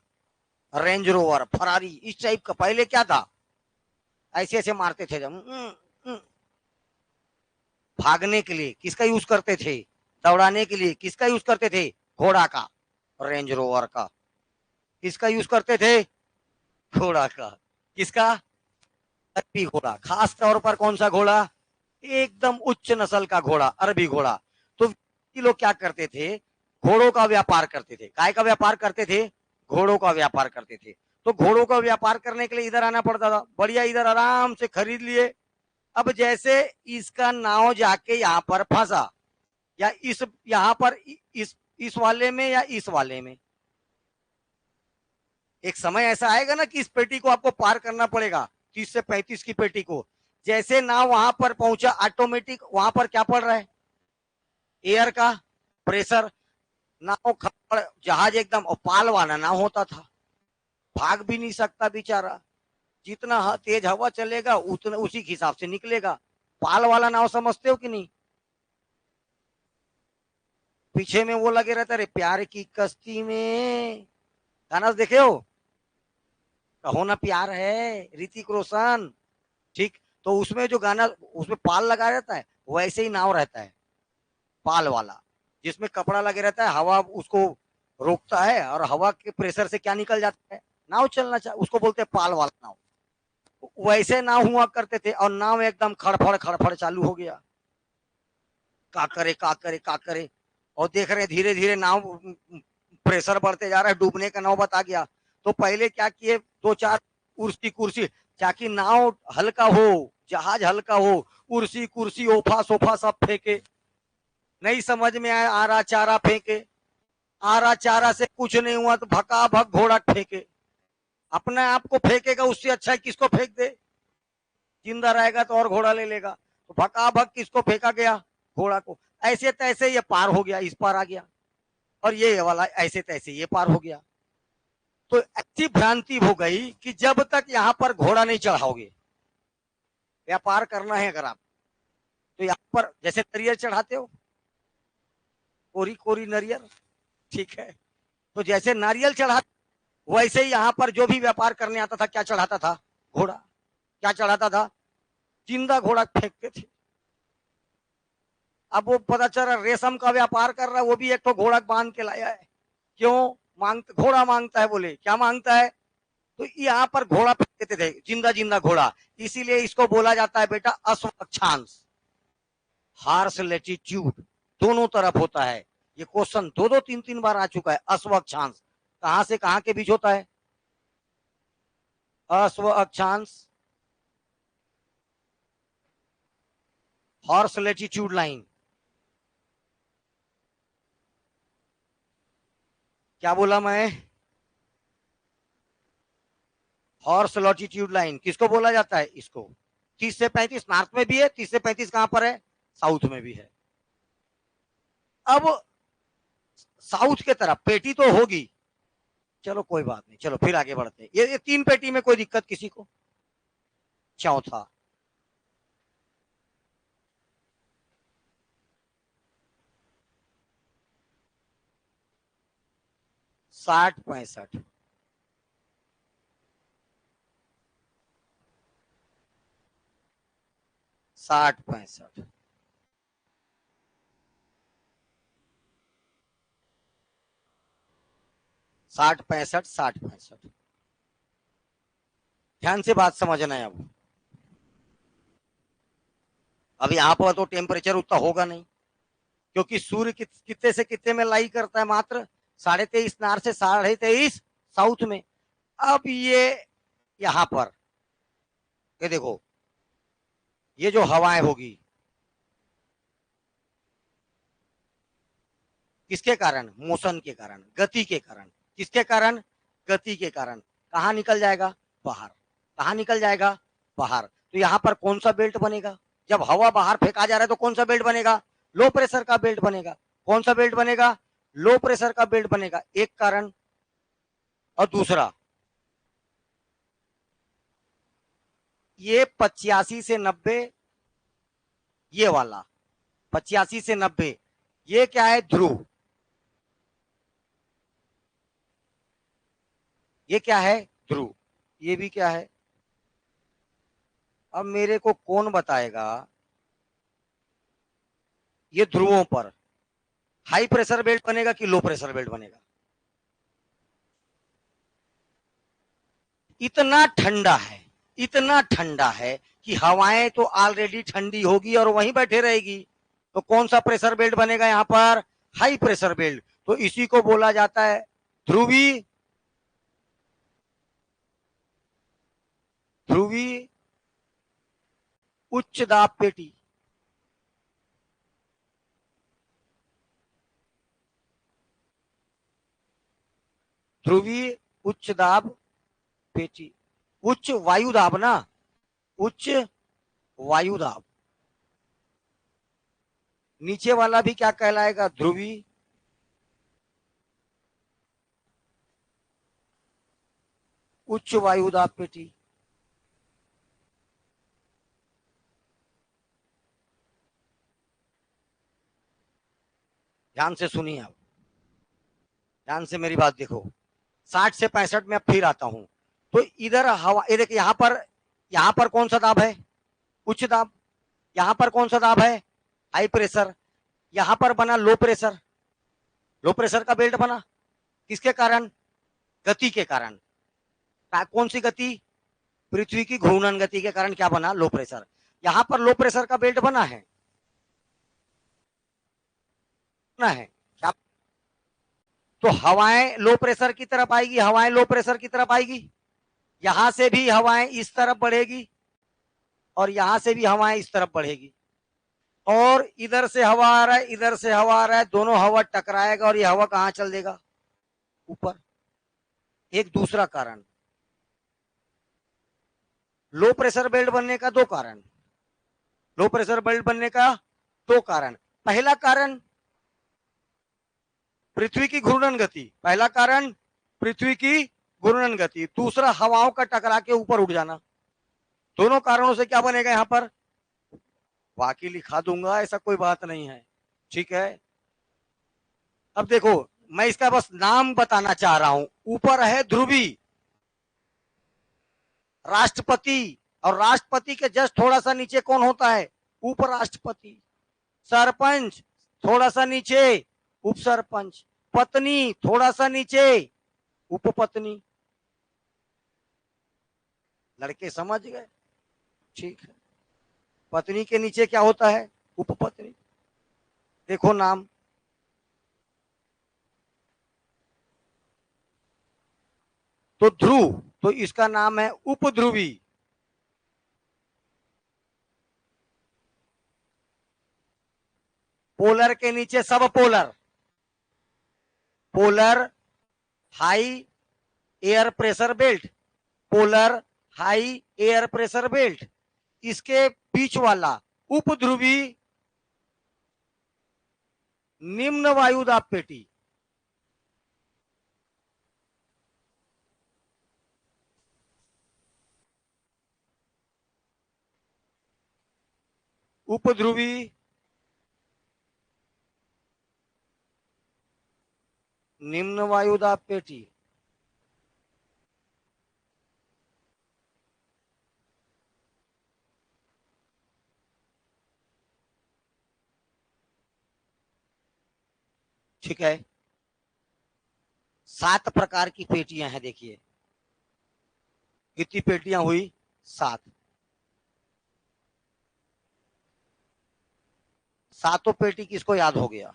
रेंज रोवर, फरारी, इस टाइप का पहले क्या था, ऐसे ऐसे मारते थे जब, भागने के लिए किसका यूज करते थे, दौड़ाने के लिए किसका यूज करते थे, घोड़ा का, रेंज रोवर का, किसका यूज करते थे, घोड़ा का, किसका, अरबी घोड़ा, खास तौर पर कौन सा घोड़ा, एकदम उच्च नस्ल का घोड़ा, अरबी घोड़ा। तो लोग क्या करते थे, घोड़ों का व्यापार करते थे, काय का व्यापार करते थे, घोड़ों का व्यापार करते थे। तो घोड़ों का व्यापार करने के लिए इधर आना पड़ता था, बढ़िया इधर आराम से खरीद लिए। अब जैसे इसका नाव जाके यहाँ पर फंसा, या इस यहाँ पर इस वाले में या इस वाले में, एक समय ऐसा आएगा ना कि इस पेटी को आपको पार करना पड़ेगा, 30 से 35 की पेटी को। जैसे नाव वहां पर पहुंचा, ऑटोमेटिक वहां पर क्या पड़ रहा है, एयर का प्रेशर, नाव खड़, जहाज एकदम, और पाल वाला नाव होता था, भाग भी नहीं सकता बेचारा, जितना तेज हवा चलेगा उतना उसी हिसाब से निकलेगा, पाल वाला नाव समझते हो कि नहीं, पीछे में वो लगे रहता, रे प्यार की कश्ती में, गाना देखे हो, कहो ना प्यार है, ऋतिक रोशन, ठीक, तो उसमें जो गाना, उसमें पाल लगा रहता है, वैसे ही नाव रहता है, पाल वाला, जिसमें कपड़ा लगे रहता है, हवा उसको रोकता है, और हवा के प्रेशर से क्या निकल जाता है, नाव चलना चाहिए, उसको बोलते हैं पाल वाला नाव। वैसे नाव हुआ करते थे, और नाव एकदम खड़फड़ खड़फड़ चालू हो गया, का करे का करे का करे, और देख रहे धीरे धीरे नाव प्रेशर बढ़ते जा रहा है, डूबने का नाव बता गया। तो पहले क्या किए, 2-4 कुर्सी कुर्सी, ताकि नाव हल्का हो, जहाज हल्का हो, कुर्सी कुर्सी ओफा सोफा सब फेंके, नहीं समझ में आया आरा चारा फेंके, आरा चारा से कुछ नहीं हुआ तो भका भक घोड़ा फेंके, अपने आप को फेंकेगा उससे अच्छा है किसको फेंक दे, जिंदा रहेगा तो और घोड़ा ले लेगा। तो भका भक किसको फेंका गया, घोड़ा को। ऐसे तैसे ये पार हो गया, इस पार आ गया, और ये वाला ऐसे तैसे ये पार हो गया। तो ऐसी भ्रांति हो गई कि जब तक यहां पर घोड़ा नहीं चढ़ाओगे, व्यापार करना है अगर आप, तो यहां पर जैसे नरियर चढ़ाते हो, कोरी कोरी नरियर, ठीक है, तो जैसे नारियल चढ़ा वैसे ही यहां पर जो भी व्यापार करने आता था क्या चढ़ाता था, घोड़ा। क्या चढ़ाता था, जिंदा घोड़ा फेंकते थे। अब वो पता चला रेशम का व्यापार कर रहा है, वो भी एक तो घोड़ा बांध के लाया है। क्यों घोड़ा मांगता है, बोले क्या मांगता है, तो यहाँ पर घोड़ा फेंकते थे, जिंदा जिंदा घोड़ा। इसीलिए इसको बोला जाता है बेटा अश्व अक्षांश, हार्स लेटीट्यूड, दोनों तरफ होता है। ये क्वेश्चन दो दो तीन तीन बार आ चुका है। अश्व अक्षांश कहां से कहां के बीच होता है, अश्व अक्षांश, हॉर्स लेटीट्यूड लाइन। क्या बोला मैं, हॉर्स लॉटिट्यूड लाइन किसको बोला जाता है, इसको। 30 से 35 नॉर्थ में भी है, 30 से 35 कहां पर है, साउथ में भी है। अब साउथ के तरफ पेटी तो होगी, चलो कोई बात नहीं, चलो फिर आगे बढ़ते हैं। ये 3 पेटी में कोई दिक्कत किसी को। चौथा, साठ पैंसठ, साठ पैंसठ, साठ पैंसठ, साठ पैंसठ। ध्यान से बात समझना है। अब यहाँ पर तो टेम्परेचर उतना होगा नहीं, क्योंकि सूर्य कितने से कितने में लाई करता है, मात्र 23.5 नॉर्थ से 23.5 साउथ में। अब ये यहां पर ये देखो, ये जो हवाएं होगी किसके कारण, मोशन के कारण, गति के कारण। किसके कारण, गति के कारण। कहां निकल जाएगा, बाहर। कहां निकल जाएगा, बाहर। तो यहां पर कौन सा बेल्ट बनेगा, जब हवा बाहर फेंका जा रहा है तो कौन सा बेल्ट बनेगा, लो प्रेशर का बेल्ट बनेगा। कौन सा बेल्ट बनेगा, लो प्रेशर का बेल्ट बनेगा, एक कारण। और दूसरा, ये 85 से 90, ये वाला 85 से 90, ये क्या है, ध्रुव। ये क्या है, ध्रुव। ये भी क्या है। अब मेरे को कौन बताएगा, ये ध्रुवों पर हाई प्रेशर बेल्ट बनेगा कि लो प्रेशर बेल्ट बनेगा। इतना ठंडा है, इतना ठंडा है कि हवाएं तो ऑलरेडी ठंडी होगी और वहीं बैठे रहेगी। तो कौन सा प्रेशर बेल्ट बनेगा यहां पर, हाई प्रेशर बेल्ट। तो इसी को बोला जाता है ध्रुवी, ध्रुवी उच्च दाब पेटी। ध्रुवी उच्च दाब पेटी, उच्च वायु दाब ना, उच्च वायु दाब। नीचे वाला भी क्या कहलाएगा, ध्रुवी उच्च वायु दाब पेटी। ध्यान से सुनिए आप, ध्यान से मेरी बात देखो। 60 से 65 में अब फिर आता हूं। तो इधर हवा, ये देखिए यहां पर कौन सा दाब है, उच्च दाब। यहां पर कौन सा दाब है, हाई प्रेशर। यहां पर बना लो प्रेशर, लो प्रेशर का बेल्ट बना। किसके कारण, गति के कारण। कौन सी गति, पृथ्वी की घूर्णन गति के कारण क्या बना, लो प्रेशर। यहां पर लो प्रेशर का बेल्ट बना है, बना है क्या। तो हवाएं लो प्रेशर की तरफ आएगी, हवाएं लो प्रेशर की तरफ आएगी। यहां से भी हवाएं इस तरफ बढ़ेगी और यहां से भी हवाएं इस तरफ बढ़ेगी। और इधर से हवा आ रहा है, इधर से हवा आ रहा है, दोनों हवा टकराएगा और ये हवा कहां चल देगा, ऊपर। एक दूसरा कारण, लो प्रेशर बेल्ट बनने का दो कारण, लो प्रेशर बेल्ट बनने का दो कारण। पहला कारण पृथ्वी की घूर्णन गति, पहला कारण पृथ्वी की घूर्णन गति, दूसरा हवाओं का टकरा के ऊपर उठ जाना। दोनों कारणों से क्या बनेगा यहां पर, बाकी लिखा दूंगा, ऐसा कोई बात नहीं है, ठीक है। अब देखो, मैं इसका बस नाम बताना चाह रहा हूं। ऊपर है ध्रुवी, राष्ट्रपति, और राष्ट्रपति के जस्ट थोड़ा सा नीचे कौन होता है, उपराष्ट्रपति। सरपंच थोड़ा सा नीचे, उप सरपंच। पत्नी थोड़ा सा नीचे, उपपत्नी। लड़के समझ गए, ठीक है। पत्नी के नीचे क्या होता है, उपपत्नी। देखो नाम, तो ध्रुव, तो इसका नाम है उपध्रुवी। पोलर के नीचे सब polar, polar high air pressure belt, polar high air pressure belt. इसके बीच वाला उपध्रुवी निम्न वायुदाब पेटी। उपध्रुवी निम्न वायुदाब पेटी। ठीक है, 7 प्रकार की पेटियां हैं, देखिए कितनी पेटियां हुई, 7। सातों पेटी किसको याद हो गया,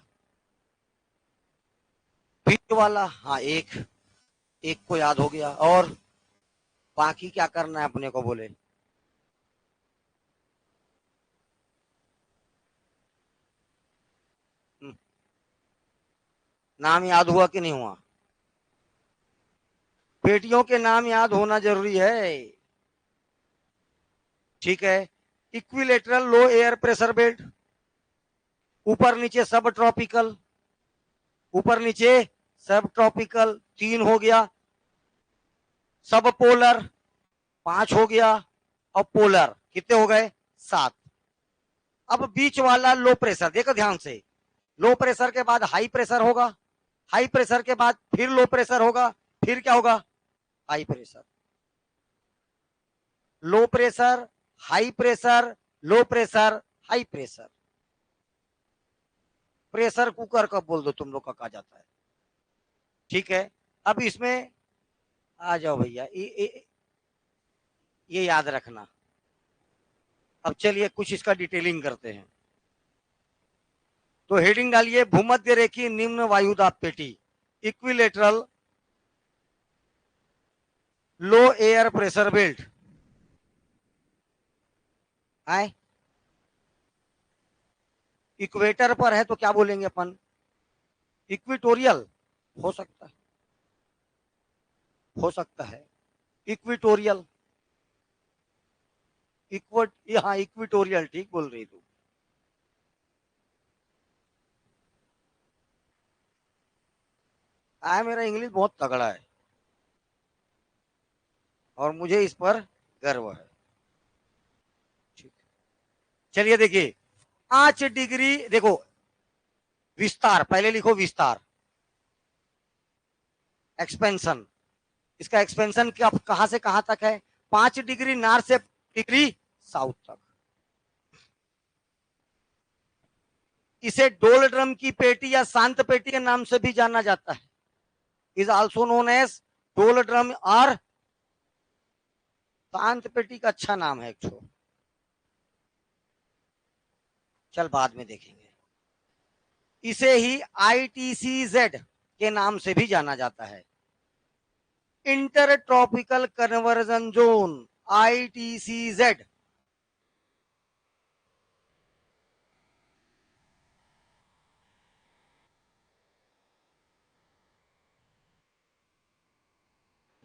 बीच वाला, हाँ एक, एक को याद हो गया। और बाकी क्या करना है अपने को बोले, नाम याद हुआ कि नहीं हुआ, पेटियों के नाम याद होना जरूरी है, ठीक है। इक्विलेटरल लो एयर प्रेशर बेल्ट, ऊपर नीचे सब ट्रॉपिकल, ऊपर नीचे सब ट्रॉपिकल 3 हो गया, सब पोलर 5 हो गया, और पोलर कितने हो गए, 7। अब बीच वाला लो प्रेशर, देखो ध्यान से, लो प्रेशर के बाद हाई प्रेशर होगा, हाई प्रेशर के बाद फिर लो प्रेशर होगा, फिर क्या होगा, high pressure. Low pressure, high pressure, low pressure, high pressure. Pressure cooker कब बोल दो तुम लोग का कहा जाता है, ठीक है। अब इसमें आ जाओ भैया, ये याद रखना। अब चलिए कुछ इसका डिटेलिंग करते हैं। तो हेडिंग डालिए, भूमध्य रेखी निम्न वायुदाब पेटी, इक्विलेटरल लो एयर प्रेशर बेल्ट। आए, इक्वेटर पर है तो क्या बोलेंगे अपन, इक्विटोरियल, हो सकता है, हो सकता है इक्विटोरियल, इक्वट, हाँ इक्विटोरियल, ठीक बोल रही तू। आया, मेरा इंग्लिश बहुत तगड़ा है और मुझे इस पर गर्व है, ठीक। चलिए देखिए, 5 डिग्री, देखो विस्तार, पहले लिखो विस्तार, एक्सपेंशन। इसका एक्सपेंशन क्या, कहां से कहां तक है, 5 डिग्री नॉर्थ से डिग्री साउथ तक। इसे डोल ड्रम की पेटी या शांत पेटी के नाम से भी जाना जाता है, इज ऑल्सो नोन एज डोल ड्रम, और शांत पेटी का अच्छा नाम है एक ठो, चल बाद में देखेंगे। इसे ही ITCZ के नाम से भी जाना जाता है, inter tropical conversion zone, ITCZ।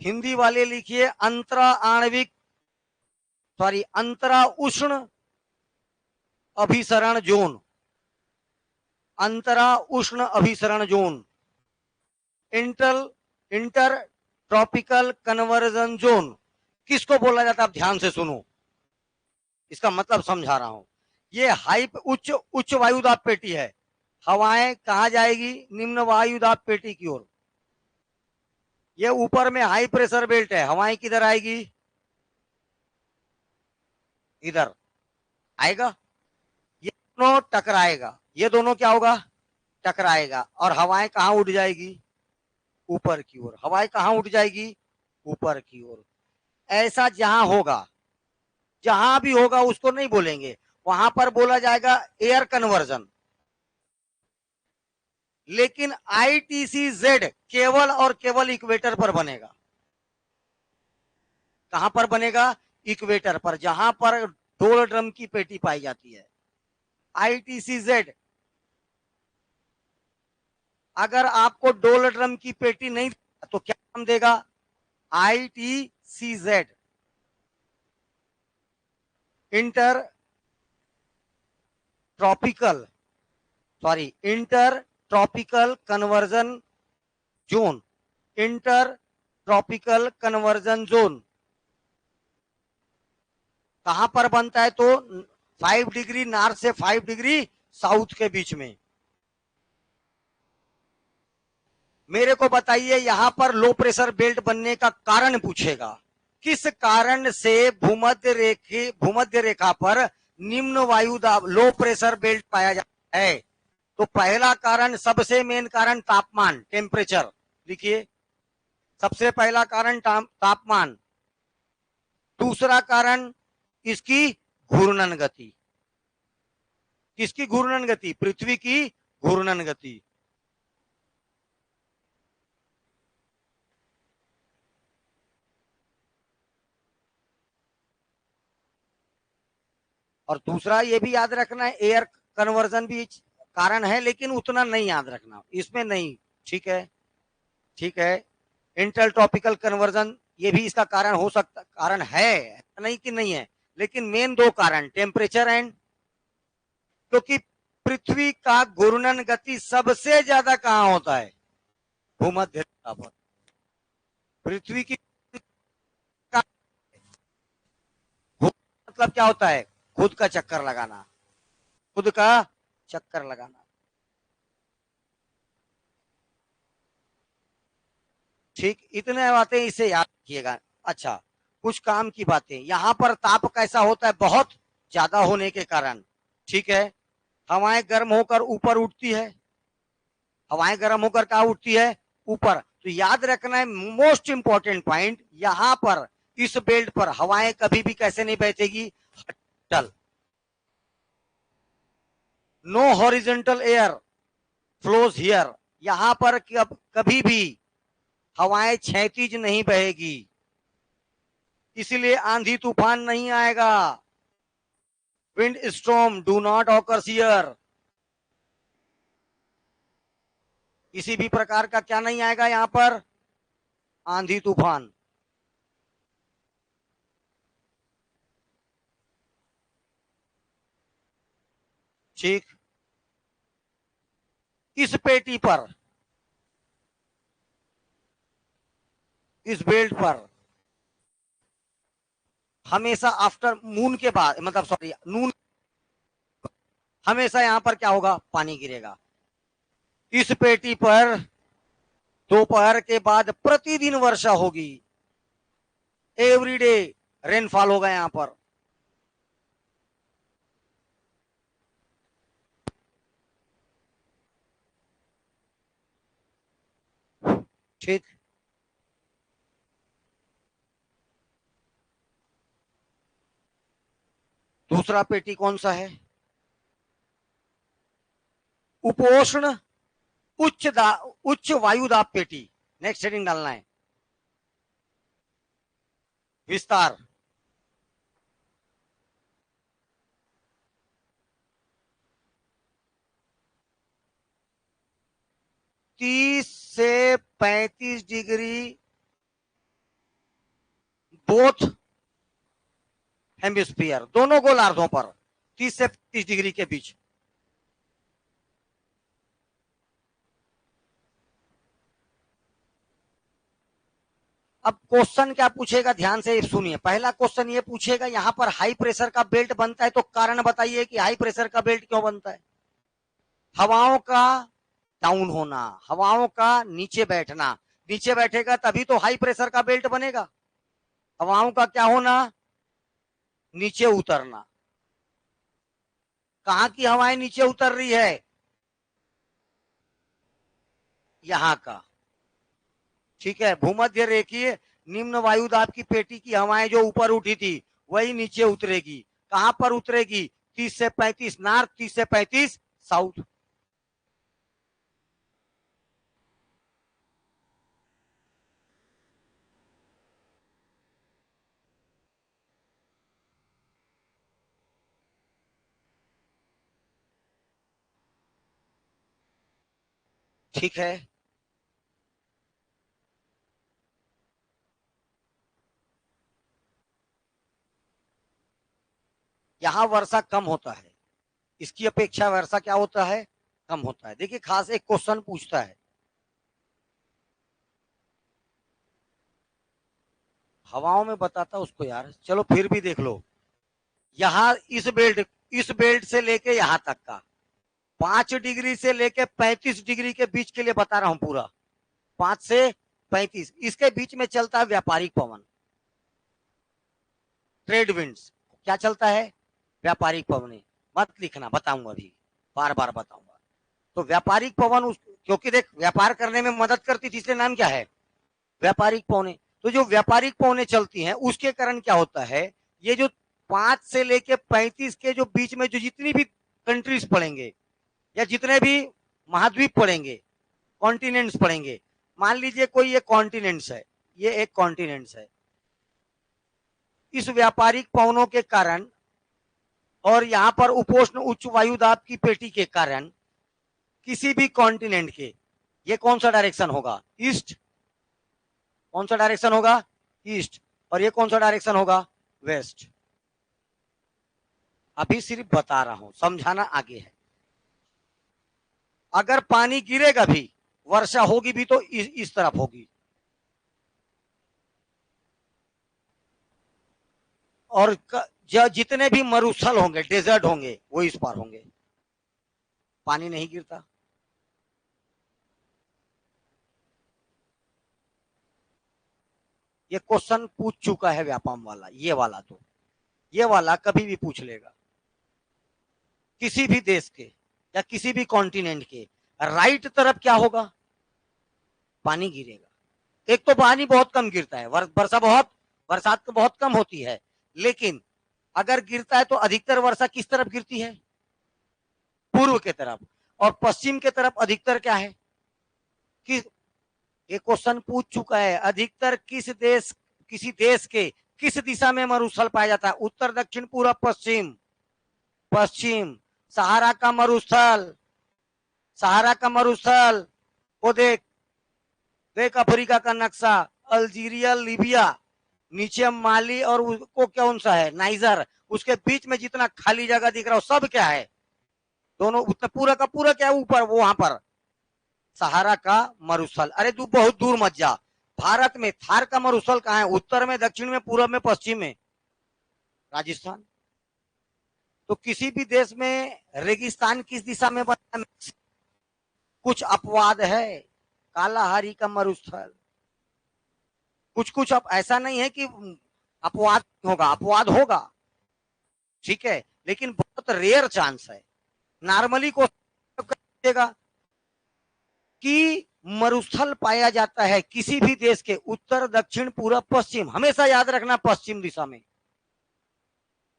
Hindi वाले लिखिए अंतरा आणविक सॉरी अंतरा उष्ण अभिसरण जोन, अंतरा उष्ण अभिसरण zone, inter tropical conversion zone किसको बोला जाता है? आप ध्यान से सुनो, इसका मतलब समझा रहा हूं। ये हाई उच्च उच्च वायुदाब पेटी है, हवाएं कहां जाएगी? निम्न वायुदाब पेटी की ओर। ये ऊपर में हाई प्रेशर बेल्ट है, हवाएं किधर आएगी? इधर आएगा, ये दोनों टकराएगा, ये दोनों क्या होगा? टकराएगा, और हवाएं कहां उड़ जाएगी? ऊपर की ओर। हवाएं कहां उठ जाएगी? ऊपर की ओर। ऐसा जहां होगा, जहां भी होगा उसको नहीं बोलेंगे, वहां पर बोला जाएगा एयर कन्वर्जन। लेकिन ITC-Z केवल और केवल इक्वेटर पर बनेगा। कहां पर बनेगा? इक्वेटर पर, जहां पर डोल ड्रम की पेटी पाई जाती है। ITC-Z, अगर आपको डोल ड्रम की पेटी नहीं तो क्या नाम देगा? ITC-Z, inter tropical inter tropical conversion zone, inter tropical conversion zone कहां पर बनता है? तो 5 डिग्री नॉर्थ से 5 डिग्री साउथ के बीच में। मेरे को बताइए, यहां पर लो प्रेशर बेल्ट बनने का कारण पूछेगा। किस कारण से भूमध्य रेखा पर निम्न वायु दाब लो प्रेशर बेल्ट पाया जाता है? तो पहला कारण, सबसे मेन कारण तापमान, टेम्परेचर लिखिए। सबसे पहला कारण तापमान। दूसरा कारण इसकी घूर्णन गति। किसकी घूर्णन गति? पृथ्वी की घूर्णन गति। और दूसरा ये भी याद रखना है, एयर कन्वर्जन भी कारण है, लेकिन उतना नहीं याद रखना, इसमें नहीं। ठीक है, ठीक है। इंटर ट्रॉपिकल कन्वर्जन ये भी इसका कारण हो सकता, कारण है, नहीं कि नहीं है, लेकिन मेन दो कारण टेम्परेचर एंड, क्योंकि पृथ्वी का घूर्णन गति सबसे ज्यादा कहां होता है? भूमध्य रेखा पर। पृथ्वी की मतलब क्या होता है? खुद का चक्कर लगाना, खुद का चक्कर लगाना। ठीक, इतने बातें इसे याद रखिएगा। अच्छा, कुछ काम की बातें, यहां पर ताप कैसा होता है? बहुत ज्यादा होने के कारण, ठीक है, हवाएं गर्म होकर ऊपर उठती है। हवाएं गर्म होकर कहा उठती है? ऊपर। तो याद रखना है, मोस्ट इंपॉर्टेंट पॉइंट, यहां पर इस बेल्ट पर हवाएं कभी भी कैसे नहीं बहतेगी? Horizontal, no horizontal air flows here. यहां पर कभी भी हवाएं क्षैतिज नहीं बहेगी, इसलिए आंधी तूफान नहीं आएगा। Wind storm do not occurs here. किसी भी प्रकार का क्या नहीं आएगा यहां पर? आंधी तूफान। ठीक, इस पेटी पर, इस बेल्ट पर हमेशा आफ्टर मून के बाद, मतलब सॉरी नून, हमेशा यहां पर क्या होगा? पानी गिरेगा। इस पेटी पर दोपहर के बाद प्रतिदिन वर्षा होगी, एवरीडे रेनफॉल होगा यहां पर। ठीक, दूसरा पेटी कौन सा है? उपोष्ण उच्च वायु दाब पेटी। नेक्स्ट हेडिंग डालना है, विस्तार। 30 से 35 डिग्री बोथ हेमिस्फीयर, दोनों गोलार्धों पर 30 से 35 डिग्री के बीच। अब क्वेश्चन क्या पूछेगा, ध्यान से सुनिए। पहला क्वेश्चन ये पूछेगा, यहां पर हाई प्रेशर का बेल्ट बनता है तो कारण बताइए कि हाई प्रेशर का बेल्ट क्यों बनता है। हवाओं का डाउन होना, हवाओं का नीचे बैठना, नीचे बैठेगा तभी तो हाई प्रेशर का बेल्ट बनेगा। हवाओं का क्या होना, नीचे उतरना। कहां की हवाएं नीचे उतर रही है, यहां का, ठीक है। भूमध्य रेखीय निम्न वायुदाब की पेटी की हवाएं जो ऊपर उठी थी वही नीचे उतरेगी। कहां पर उतरेगी, 30 से 35 नॉर्थ, 30 से 35 साउथ। ठीक है। यहां वर्षा कम होता है, इसकी अपेक्षा वर्षा क्या होता है, कम होता है। देखिए खास एक क्वेश्चन पूछता है, हवाओं में बताता उसको यार, चलो फिर भी देख लो। यहां इस बेल्ट से लेके यहां तक का 5 डिग्री से लेके 35 डिग्री के बीच के लिए बता रहा हूं पूरा। 5 से 35 इसके बीच में चलता है व्यापारिक पवन, ट्रेड विंड्स। क्या चलता है, व्यापारिक पवन। मत लिखना, बताऊंगा अभी, बार बार बताऊंगा। तो व्यापारिक पवन क्योंकि देख व्यापार करने में मदद करती थी, इसलिए नाम क्या है, व्यापारिक पवने। तो जो व्यापारिक पवने चलती हैं उसके कारण क्या होता है, ये जो 5 से लेके 35 के जो बीच में जो जितनी भी कंट्रीज पड़ेंगे या जितने भी महाद्वीप पड़ेंगे, कॉन्टिनेंट्स पड़ेंगे, मान लीजिए कोई ये कॉन्टिनेंट्स है, ये एक कॉन्टिनेंट्स है, इस व्यापारिक पवनों के कारण और यहां पर उपोष्ण उच्च वायुदाब की पेटी के कारण किसी भी कॉन्टिनेंट के ये कौन सा डायरेक्शन होगा, ईस्ट। कौन सा डायरेक्शन होगा, ईस्ट। और ये कौन सा डायरेक्शन होगा, वेस्ट। अभी सिर्फ बता रहा हूं, समझाना आगे है। अगर पानी गिरेगा भी, वर्षा होगी भी तो इस तरफ होगी, और जितने भी मरुस्थल होंगे, डेजर्ट होंगे, वो इस पार होंगे, पानी नहीं गिरता। ये क्वेश्चन पूछ चुका है व्यापम वाला, ये वाला तो, ये वाला कभी भी पूछ लेगा। किसी भी देश के या किसी भी कॉन्टिनेंट के राइट तरफ क्या होगा, पानी गिरेगा। एक तो पानी बहुत कम गिरता है, बरसात तो बहुत कम होती है, लेकिन अगर गिरता है तो अधिकतर वर्षा किस तरफ गिरती है, पूर्व के तरफ। और पश्चिम के तरफ अधिकतर क्या है, किस, ये क्वेश्चन पूछ चुका है, अधिकतर किसी देश के किस दिशा में मरुस्थल पाया जाता है, उत्तर दक्षिण पूर्व पश्चिम, पश्चिम। सहारा का मरुस्थल, सहारा का मरुस्थल, वो देख, देख अफ्रीका का नक्शा, अल्जीरिया, लीबिया, नीचे माली, और उसको कौन सा है, नाइजर। उसके बीच में जितना खाली जगह दिख रहा है सब क्या है, दोनों उतना पूरा का पूरा क्या है, ऊपर वो वहां पर सहारा का मरुस्थल। अरे तू बहुत दूर मत जा, भारत में थार का मरुस्थल कहाँ है, उत्तर में, दक्षिण में, पूर्व में, पश्चिम में, राजस्थान। तो किसी भी देश में रेगिस्तान किस दिशा में बनता है, कुछ अपवाद है, कालाहारी का मरुस्थल, कुछ कुछ। अब ऐसा नहीं है कि अपवाद होगा, अपवाद होगा, ठीक है, लेकिन बहुत रेयर चांस है। नॉर्मली को कि मरुस्थल पाया जाता है किसी भी देश के उत्तर, दक्षिण, पूर्व, पश्चिम, हमेशा याद रखना पश्चिम दिशा में।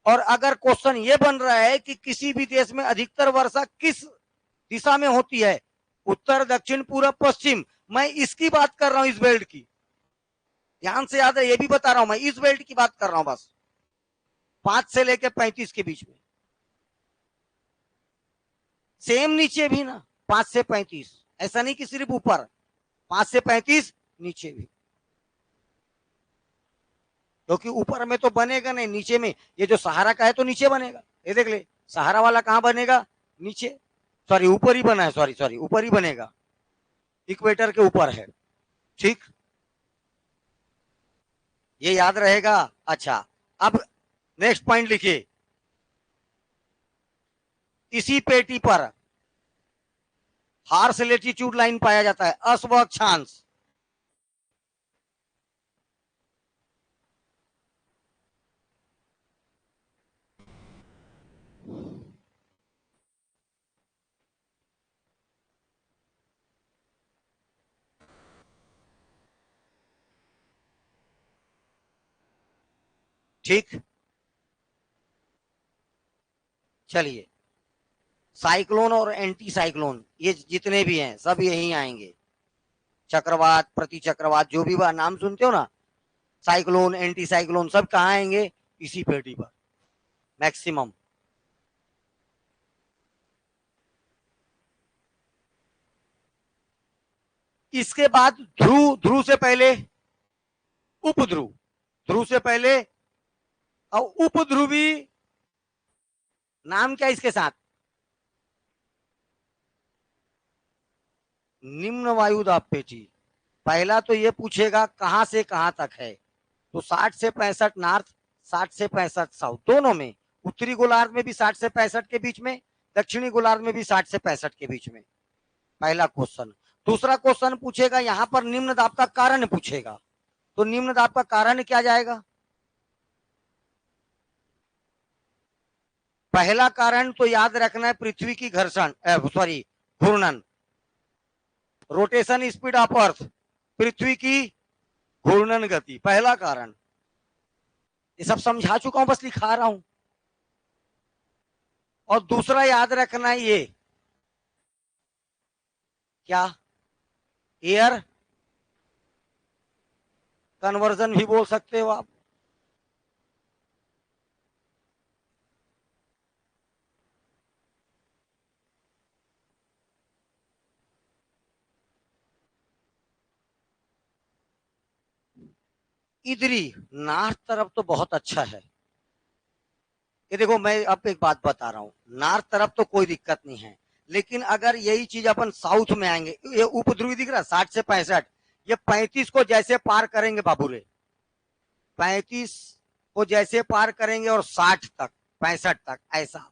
और अगर क्वेश्चन ये बन रहा है कि किसी भी देश में अधिकतर वर्षा किस दिशा में होती है, उत्तर, दक्षिण, पूर्व, पश्चिम, मैं इसकी बात कर रहा हूं, इस बेल्ट की, ध्यान से याद है, ये भी बता रहा हूं, मैं इस बेल्ट की बात कर रहा हूं बस, 5 से लेकर 35 के बीच में। सेम नीचे भी ना, 5 से 35, ऐसा नहीं कि सिर्फ ऊपर, 5 से 35 नीचे भी। क्योंकि ऊपर में तो बनेगा नहीं, नीचे में। ये जो सहारा का है तो नीचे बनेगा, ये देख ले, सहारा वाला कहाँ बनेगा, नीचे, सॉरी ऊपर ही बना है, सॉरी सॉरी ऊपर ही बनेगा, इक्वेटर के ऊपर है। ठीक, ये याद रहेगा। अच्छा, अब नेक्स्ट पॉइंट लिखिए, इसी पेटी पर हार्स लेटीट्यूड लाइन पाया जाता है, अस व अक्षांश। ठीक, चलिए, साइक्लोन और एंटी साइक्लोन ये जितने भी हैं सब यही आएंगे, चक्रवात, प्रति चक्रवात, जो भी नाम सुनते हो ना, साइक्लोन एंटी साइक्लोन सब कहाँ आएंगे, इसी पेटी पर मैक्सिमम। इसके बाद ध्रुव, ध्रुव से पहले उपध्रुव, ध्रुव से पहले और उपध्रुवी, नाम क्या इसके साथ, निम्न वायु दाब पेटी। पहला तो ये पूछेगा कहां से कहां तक है, तो 60 से 65 नॉर्थ, 60 से 65 साउथ, दोनों में, उत्तरी गोलार्ध में भी 60 से 65 के बीच में, दक्षिणी गोलार्ध में भी 60 से 65 के बीच में, पहला क्वेश्चन। दूसरा क्वेश्चन पूछेगा यहां पर निम्न दाब का कारण पूछेगा, तो निम्न दाब का कारण क्या जाएगा, पहला कारण तो याद रखना है पृथ्वी की घर्षण, सॉरी घूर्णन, रोटेशन स्पीड ऑफ अर्थ, पृथ्वी की घूर्णन गति, पहला कारण। ये सब समझा चुका हूं, बस लिखा रहा हूं। और दूसरा याद रखना है ये, क्या, एयर कन्वर्जन भी बोल सकते हो आप। इधरी नॉर्थ तरफ तो बहुत अच्छा है, ये देखो मैं अब एक बात बता रहा हूं, नॉर्थ तरफ तो कोई दिक्कत नहीं है, लेकिन अगर यही चीज अपन साउथ में आएंगे, ये उपध्रुवी दिख रहा है 60 से 65, ये 35 को जैसे पार करेंगे बाबूरे, 35 को जैसे पार करेंगे और 60 तक, 65 तक, ऐसा,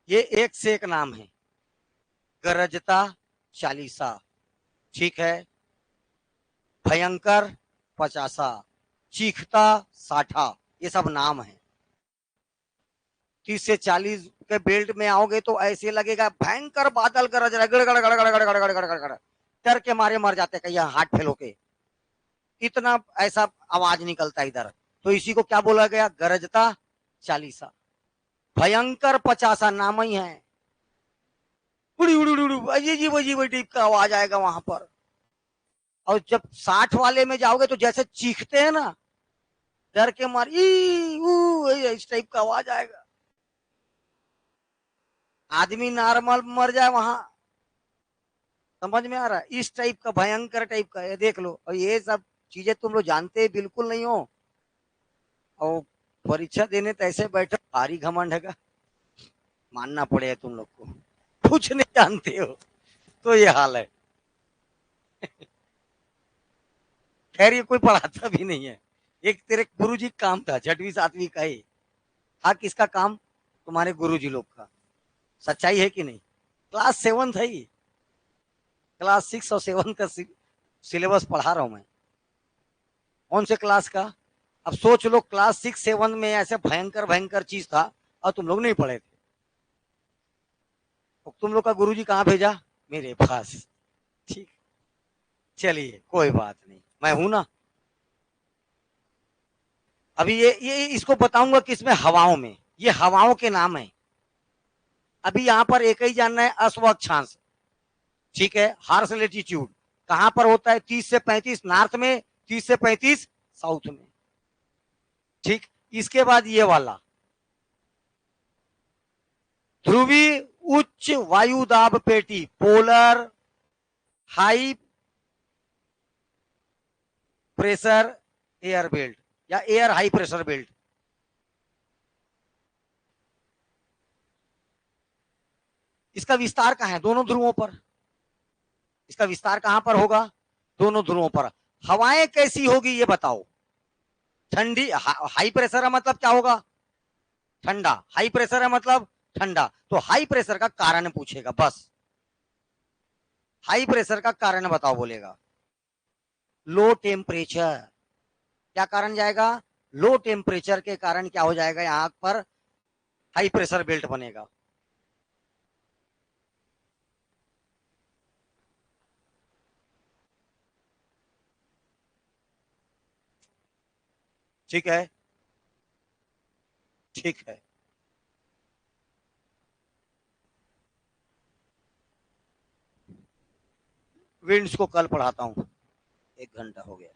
ये एक से एक नाम है, गरजता चालीसा, ठीक है, भयंकर पचासा, चीखता साठा, ये सब नाम है। 30 से 40 के बेल्ट में आओगे तो ऐसे लगेगा भयंकर बादल गरज रहा है, गड़ गड़ गड़ गड़ गड़ गड़ गड़ गड़ गड़, डर के मारे मर जाते कहीं हार्ट फेल होके, इतना ऐसा आवाज निकलता इधर, तो इसी को क्या बोला गया, गरजता चालीसा। भयंकर पचासा नाम ही है, उड़ी उड़ी उड़ी अजीब अजीब अजीब का आवाज आएगा वहां पर। और जब 60 वाले में जाओगे तो जैसे चीखते हैं ना, डर के मार, इस टाइप का आवाज आएगा, आदमी नॉर्मल मर जाए वहां, समझ में आ रहा है, इस टाइप का भयंकर टाइप का, ये देख लो। और ये सब चीजें तुम लोग जानते बिल्कुल नहीं हो, और परीक्षा देने तो ऐसे बैठे, भारी घमंड है, मानना पड़ेगा तुम लोग को, कुछ नहीं जानते हो, तो ये हाल है। खैर ये कोई पढ़ाता भी नहीं है, एक तेरे गुरुजी काम था 6वीं 7वीं का ही, हाँ किसका काम, तुम्हारे गुरुजी लोग का, सच्चाई है कि नहीं, क्लास 7 है ही, क्लास 6 और 7 का सिलेबस पढ़ा रहा हूं मैं, कौन से क्लास का। अब सोच लो क्लास 6 7 में ऐसे भयंकर भयंकर चीज था और तुम लोग नहीं पढ़े थे, तो तुम लोग का गुरुजी कहाँ भेजा, मेरे पास, ठीक, चलिए कोई बात नहीं, मैं हूं ना। अभी ये इसको बताऊंगा किसमें, हवाओं में, ये हवाओं के नाम है। अभी यहां पर एक ही जानना है, अश्व अक्षांश, ठीक है, हार्स लेटीट्यूड कहां पर होता है, 30 से 35 नॉर्थ में, 30 से 35 साउथ में, ठीक। इसके बाद ये वाला, ध्रुवी उच्च वायुदाब पेटी, polar high pressure air belt, या एयर हाई प्रेशर बेल्ट। इसका विस्तार कहाँ है? दोनों ध्रुवों पर। इसका विस्तार कहां पर होगा? दोनों ध्रुवों पर। हवाएं कैसी होगी ये बताओ? ठंडी। हाई प्रेशर है मतलब क्या होगा? ठंडा। हाई प्रेशर है मतलब ठंडा। तो हाई प्रेशर का कारण पूछेगा बस। हाई प्रेशर का कारण बताओ बोलेगा। Low temperature. क्या कारण जाएगा? लो टेम्परेचर के कारण क्या हो जाएगा? यहां पर हाई प्रेशर बेल्ट बनेगा। ठीक है। ठीक है। विंड्स को कल पढ़ाता हूं। 1 घंटा हो गया।